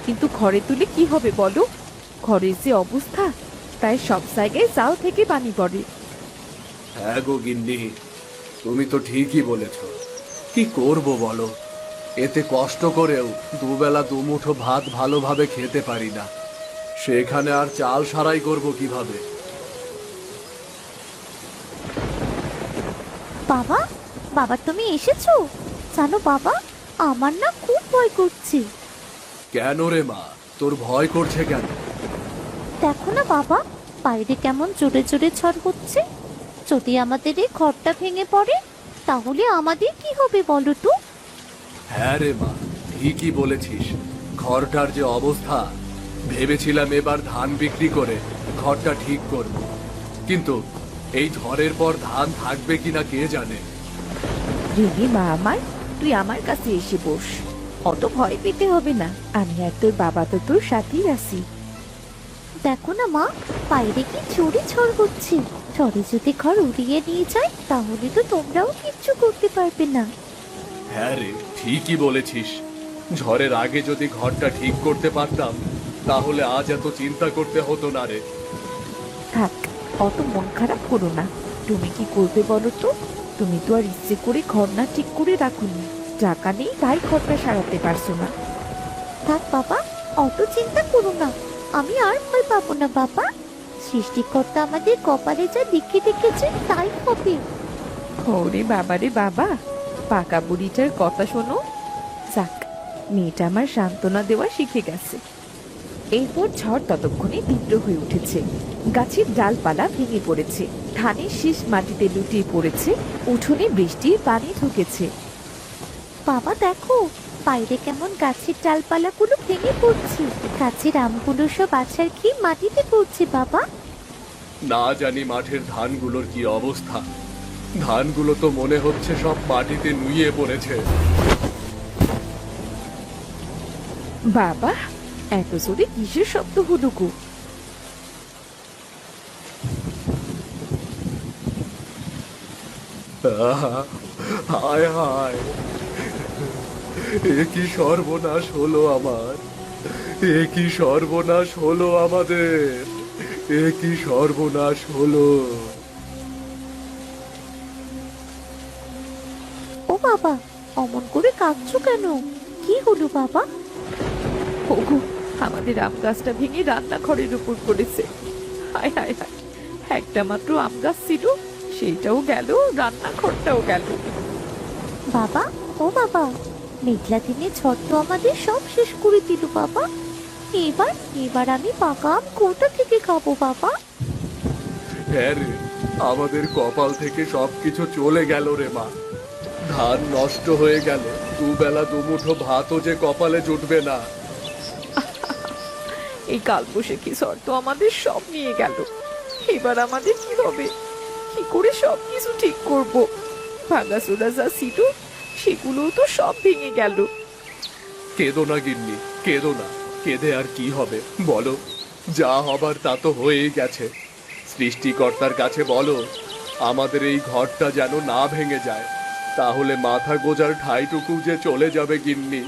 Speaker 1: কিন্তু ঘরে তুলে কি হবে বলো, ঘরের যে অবস্থা, প্রায় সব জায়গায় চাল থেকে পানি পড়ে।
Speaker 4: হ্যাঁ গো গিন্নি, তুমি তো ঠিকই বলেছ, কি করব বলো, এতে কষ্ট করেও দুবেলা দুমুঠো ভাত ভালোভাবে খেতে পারি না, সেখানে আর চাল সারাই করব কিভাবে?
Speaker 5: বাবা, বাবা তুমি এসেছো? জানো বাবা, আমার না খুব ভয় করছে।
Speaker 4: কেন রে মা, তোর ভয় করছে কেন?
Speaker 5: দেখো না বাবা, বাইরে কেমন জোরে জোরে ঝড় হচ্ছে, যদি আমাদের এই ঘরটা ভেঙে পড়ে তাহলে আমাদের কি হবে বলো তো?
Speaker 4: হ্যাঁ রে মা, ঠিকই বলেছিস, ঘরটার যে অবস্থা, ভেবেছিলাম এবার ধান বিক্রি করে ঘরটা ঠিক করব, কিন্তু এই ঝড়ের পর ধান থাকবে কিনা কে জানে।
Speaker 1: রিমি মা আমার, তুই আমার কাছে এসে বস, অত ভয় পেতে হবে না, আমি আর তোর বাবা তো তোর সাথেই আছি।
Speaker 5: দেখো না মা, বাইরে কি জোরে ঝড় হচ্ছে, ঝড়ে যদি ঘর উড়িয়ে নিয়ে যায় তাহলে তো তোমরাও কিচ্ছু করতে পারবে না।
Speaker 4: হ্যাঁ রে, ঠিকই বলেছিস, ঝড়ের আগে যদি ঘরটা ঠিক করতে পারতাম তাহলে আজ এত চিন্তা করতে হতো না রে।
Speaker 1: থাক, অত মন খারাপ করো না। তুমি কি করবে বলো তো? তুমি তো আর ইচ্ছে করে ঘর না ঠিক করে রাখুনি, টাকা নেই তাই ঘরটা সারাতে পারছো না।
Speaker 5: থাক বাবা, অত চিন্তা করো না। আমি আর ভয় পাবো না বাবা। সৃষ্টিকর্তা আমাদের কপালে যা লিখে রেখেছে তাই হবে।
Speaker 1: ওরে বাবারে বাবা, পাকা বুড়িটার কথা শোনো। যাক, মেয়েটা আমার সান্ত্বনা দেওয়া শিখে গেছে। এরপর ঝড় ততক্ষণে তীব্র হয়ে উঠেছে। গাছের ডালপালা ভেঙে পড়েছে, ধানের শীষ মাটিতে লুটিয়ে পড়েছে, উঠোনে বৃষ্টির পানি ঢুকেছে।
Speaker 5: বাবা দেখো, বাইরে কেমন গাছের ডালপালাগুলো ভেঙে পড়ছে। গাছের আমগুলো সব আছাড় খেয়ে মাটিতে পড়ছে বাবা।
Speaker 4: না জানি মাঠের ধানগুলোর কি অবস্থা। ধানগুলো তো মনে হচ্ছে সব মাটিতে নুয়ে পড়েছে।
Speaker 1: বাবা, এত জোরে কিসের শব্দ হলো গো?
Speaker 4: হায় হায়, এ কি সর্বনাশ হলো আমার! এ কি সর্বনাশ হলো আমাদের! এ কি সর্বনাশ হলো!
Speaker 5: ও বাবা, অমন করে কাঁদছো কেন? কি হলো বাবা?
Speaker 1: ওগো, আমাদের আম গাছটা ভেঙে রান্নাঘরের উপর পড়েছে। হায় হায় হায়, একটা মাত্র আম গাছ ছিল, সেইটাও গেল, রান্নাঘরটাও গেল।
Speaker 5: বাবা, ও বাবা, মেঘলা দিনে ঝড় তো আমাদের সব শেষ করে দিল বাবা। এবার এবার আমি পাকা আম কোথা থেকে খাবো বাবা?
Speaker 4: হ্যাঁ রে, আমাদের কপাল থেকে সবকিছু চলে গেল রে মা। ধান নষ্ট হয়ে গেল, দুবেলা দুমুঠো ভাতও যে কপালে জুটবে না।
Speaker 1: এই কালবৈশাখী ঝড় তো আমাদের সব নিয়ে গেল। এবার আমাদের কি হবে? কি করে সব কিছু ঠিক করব? ভাঙা চোরা যা ছিল সেগুলোও তো সব ভেঙে গেল।
Speaker 4: কেঁদো না গিন্নি, কেঁদো না। কেঁদে আর কি হবে বলো? যা হবার তা তো হয়েই গেছে। সৃষ্টিকর্তার কাছে বলো আমাদের এই ঘরটা যেন না ভেঙে যায়, তাহলে মাথা গোজার ঠাইটুকু যে চলে যাবে গিন্নি।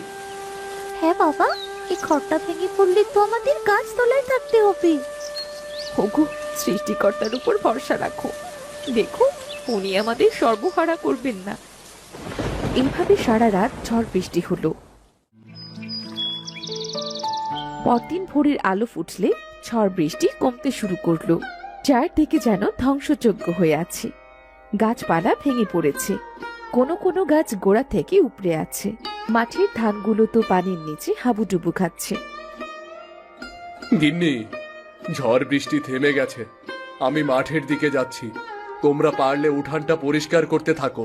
Speaker 5: হ্যাঁ বাবা, এই ঘরটা ভেঙে পড়লে তো আমাদের গাছতলায় থাকতে হবে।
Speaker 1: ওগো, সৃষ্টিকর্তার উপর ভরসা রাখো, দেখো উনি আমাদের সর্বহারা করবেন না। এইভাবে সারা রাত ঝড় বৃষ্টি হলো। পরদিন ভোরের আলো ফুটলে ঝড় বৃষ্টি কমতে শুরু করলো। চারদিকে যেন ধ্বংসযজ্ঞ হয়ে আছে। গাছপালা ভেঙে পড়েছে, কোনো কোনো গাছ গোড়া থেকে উপড়ে আছে। মাঠের ধানগুলো তো পানির নিচে হাবুডুবু খাচ্ছে।
Speaker 4: গিন্নি, ঝড় বৃষ্টি থেমে গেছে, আমি মাঠের দিকে যাচ্ছি। তোমরা পারলে উঠানটা পরিষ্কার করতে থাকো।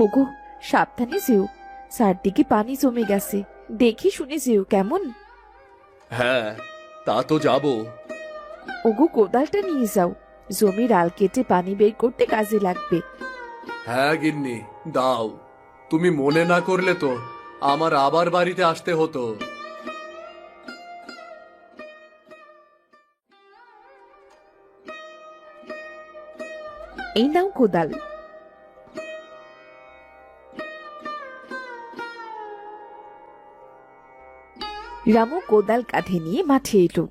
Speaker 1: ওগো, সাবধানে যেও, চারদিকে পানি জমে গেছে, দেখে শুনে যেও কেমন।
Speaker 4: হ্যাঁ, তা তো যাবো।
Speaker 1: ওগো, কোদালটা নিয়ে যাও, জমির আল কেটে পানি বের করতে কাজে লাগবে।
Speaker 4: হ্যাঁ গিন্নি, দাও। তুমি মনে না করলে তো আমার আবার বাড়িতে আসতে হতো।
Speaker 1: এই নাও কোদাল। রামু কোদাল কাঁধে নিয়ে মাঠে এলো।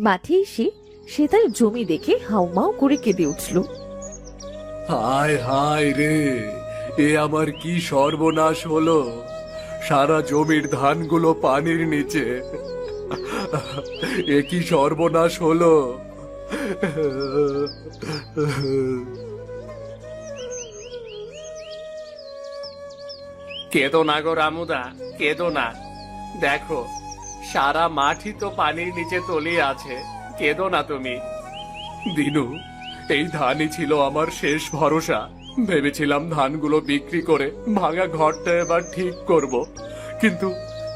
Speaker 1: মাঠে এসে সে তার জমি দেখে হাউমাউ করে কেঁদে উঠল।
Speaker 4: হায় হায় রে, এ আমার কি সর্বনাশ হলো! সারা জমির ধানগুলো পানির নিচে। এ কি সর্বনাশ হলো!
Speaker 2: কেঁদো না গো রামুদা, কেঁদো না। দেখো, সারা মাঠই তো পানির নিচে তলিয়ে আছে। কেঁদো না তুমি।
Speaker 4: দিনু, এই ধানই ছিল আমার শেষ ভরসা। ভেবেছিলাম ধানগুলো বিক্রি করে ভাঙা ঘরটা এবার ঠিক করব, কিন্তু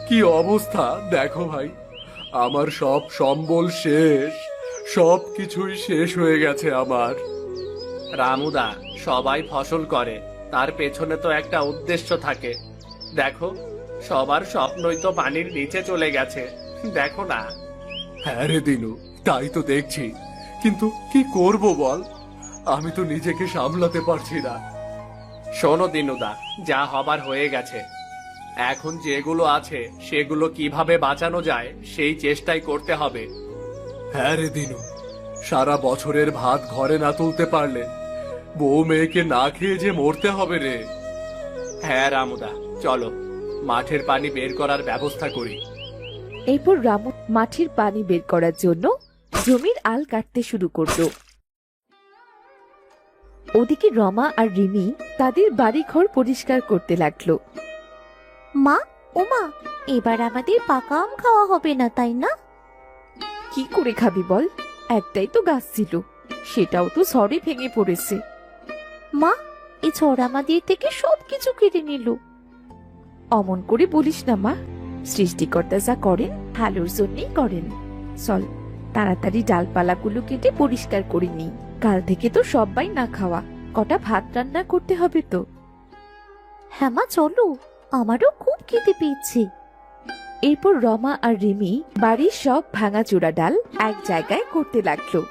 Speaker 4: কি অবস্থা দেখো ভাই! আমার সব সম্বল শেষ, সব কিছুই শেষ হয়ে গেছে আমার।
Speaker 2: রামুদা, সবাই ফসল করে, তার পেছনে তো একটা উদ্দেশ্য থাকে। দেখো, সবার স্বপ্নই তো পানির নিচে চলে গেছে। দেখো না।
Speaker 4: হ্যাঁ রে দিনু, তাই তো দেখছি, কিন্তু কি করব বল? আমি তো নিজেকে সামলাতে পারছি না।
Speaker 2: শোনো দিনুদা, যা হবার হয়ে গেছে। এখন যেগুলো আছে সেগুলো কিভাবে বাঁচানো যায় সেই চেষ্টাই করতে হবে।
Speaker 4: হ্যাঁ রে দিনু, সারা বছরের ভাত ঘরে না তুলতে পারলে বউ মেয়েকে না খেয়ে যে মরতে হবে রে।
Speaker 2: হ্যাঁ রামুদা, চলো মাঠের পানি বের করার ব্যবস্থা করি।
Speaker 1: এরপর রামু মাঠের পানি বের করার জন্য জমির আল কাটতে শুরু করলো। ওদিকে রমা আর রিমি তাদের বাড়িঘর পরিষ্কার করতে লাগলো।
Speaker 5: মা, ও মা, এবার আমাদের পাকা আম খাওয়া হবে না, তাই না?
Speaker 1: কি করে খাবি বল, একটাই তো গাছ ছিল, সেটাও তো ঝড়ে ভেঙে পড়েছে।
Speaker 5: মা, এই ঝড় আমাদের থেকে সবকিছু কেড়ে নিল।
Speaker 1: অমন করে বলিস না মা, সৃষ্টিকর্তা যা করেন ভালোর জন্যই করেন। চল তাড়াতাড়ি ডালপালাগুলো কেটে পরিষ্কার করে নি, কাল থেকে তো সবাই না খাওয়া, কটা ভাত রান্না করতে হবে তো।
Speaker 5: হ্যাঁ মা, চলো, আমারও খুব খেতে পেয়েছে।
Speaker 1: এরপর রমা আর রিমি বাড়ির সব ভাঙাচোরা ডাল এক জায়গায় করতে লাগলো।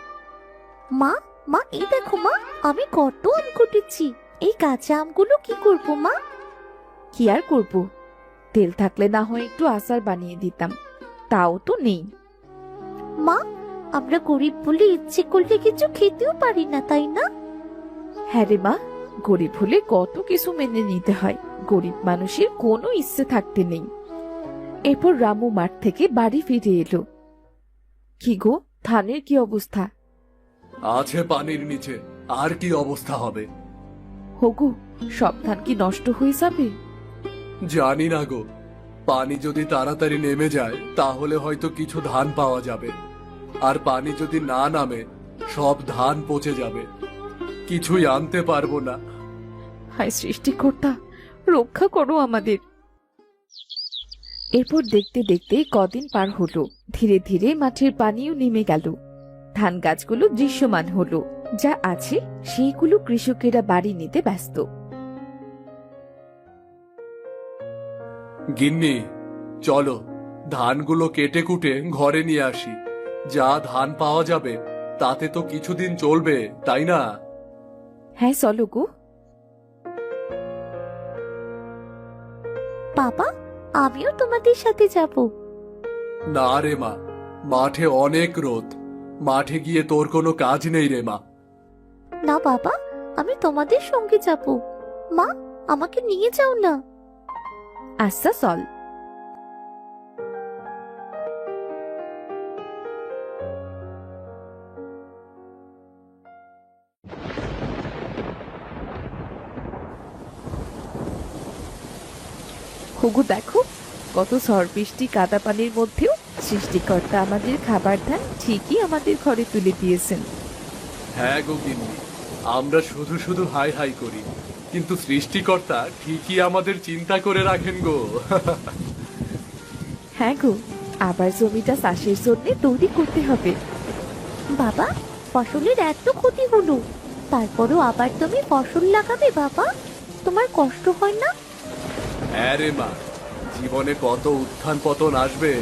Speaker 5: মা, মা, এই দেখো মা, আমি কত আম কুটেছি। এই কাঁচা আমগুলো কি করব মা?
Speaker 1: কি আর করব, তেল থাকলে না হয় একটু আচার বানিয়ে দিতাম, তাও তো নেই।
Speaker 5: মা, আমরা গরিব বলে ইচ্ছে করলে কিছু খেতেও পারি না, তাই না?
Speaker 1: হ্যাঁ রে মা, গরিব হলে কত কিছু মেনে নিতে হয়, গরিব মানুষের কোনো ইচ্ছে থাকতে নেই। এরপর রামু মাঠ থেকে বাড়ি ফিরে এলো। কি গো, ধানের কি অবস্থা?
Speaker 4: আছে পানির নিচে, আর কি অবস্থা হবে?
Speaker 1: হগু, সব ধান কি নষ্ট হয়ে যাবে?
Speaker 4: জানি না গো, পানি যদি তাড়াতাড়ি নেমে যায় তাহলে হয়তো কিছু ধান পাওয়া যাবে, আর পানি যদি না নামে সব ধান পচে যাবে, কিছুই আনতে পারবো না।
Speaker 1: হায় সৃষ্টিকর্তা, রক্ষা করো আমাদের। এরপর দেখতে দেখতে কদিন পার হলো, ধীরে ধীরে মাঠের পানিও নেমে গেল, ধান গাছগুলো দৃশ্যমান হলো, যা আছে সেইগুলো কৃষকেরা বাড়ি নিতে ব্যস্ত।
Speaker 4: গিন্নি, চলো ধানগুলো কেটে কুটে ঘরে নিয়ে আসি, যা ধান পাওয়া যাবে তাতে তো কিছুদিন চলবে, তাই না?
Speaker 1: হ্যাঁ চলো গো।
Speaker 5: বাবা, আমিও তোমাদের সাথে যাব।
Speaker 4: না রে মা, মাঠে অনেক রোদ, মাঠে গিয়ে তোর কোনো কাজ নেই রে মা।
Speaker 5: না বাবা, আমি তোমাদের সঙ্গে যাব। মা, আমাকে নিয়ে যাও না।
Speaker 1: আচ্ছা চল। হুগু দেখো, কত ঝড় বৃষ্টি কাদা পানির মধ্যেও সৃষ্টিকর্তা আমাদের খাবার ধান ঠিকই আমাদের ঘরে তুলে দিয়েছেন।
Speaker 4: হ্যাঁ গো গিন্নি, আমরা শুধু শুধু হাই হাই করি, কিন্তু সৃষ্টিকর্তা ঠিকই আমাদের চিন্তা করে রাখেন গো।
Speaker 1: হ্যাঁ গো, আবার জমিটা চাষের জন্য তৈরি করতে হবে।
Speaker 5: বাবা, ফসলের এত ক্ষতি হলো, তারপরও আবার তুমি ফসল লাগাবে বাবা? তোমার কষ্ট হয় না?
Speaker 4: হ্যাঁ রে মা, জীবনে কত উত্থান পতন আসবে,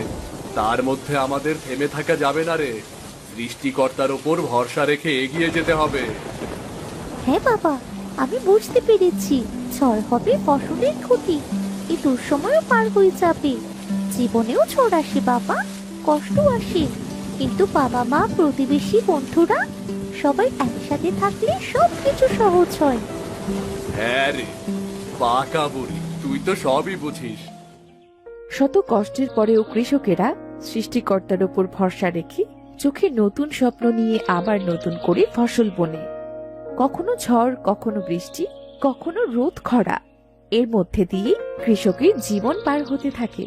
Speaker 4: তার মধ্যে আমাদের থেমে থাকা যাবে না রে, সৃষ্টিকর্তার ওপর ভরসা রেখে এগিয়ে যেতে হবে।
Speaker 5: হ্যাঁ বাবা, আমি বুঝতে পেরেছি, ঝড় হবে ফসলের ক্ষতি, এই দুঃসময়ও পার হয়ে যাবে। জীবনেও ঝড় আসে বাবা, কষ্ট আসে, কিন্তু বাবা মা প্রতিবেশী বন্ধুরা সবাই একসাথে থাকলে সবকিছু সহজ হয়।
Speaker 4: হ্যাঁ রে, পাকা বুড়ি, তুই তো সবই বুঝিস।
Speaker 1: শত কষ্টের পরেও কৃষকেরা সৃষ্টিকর্তার উপর ভরসা রেখে চোখে নতুন স্বপ্ন নিয়ে আবার নতুন করে ফসল বোনে। কখনো ঝড়, কখনো বৃষ্টি, কখনো রোদ খরা, এর মধ্যে দিয়ে কৃষকের জীবন পার হতে থাকে।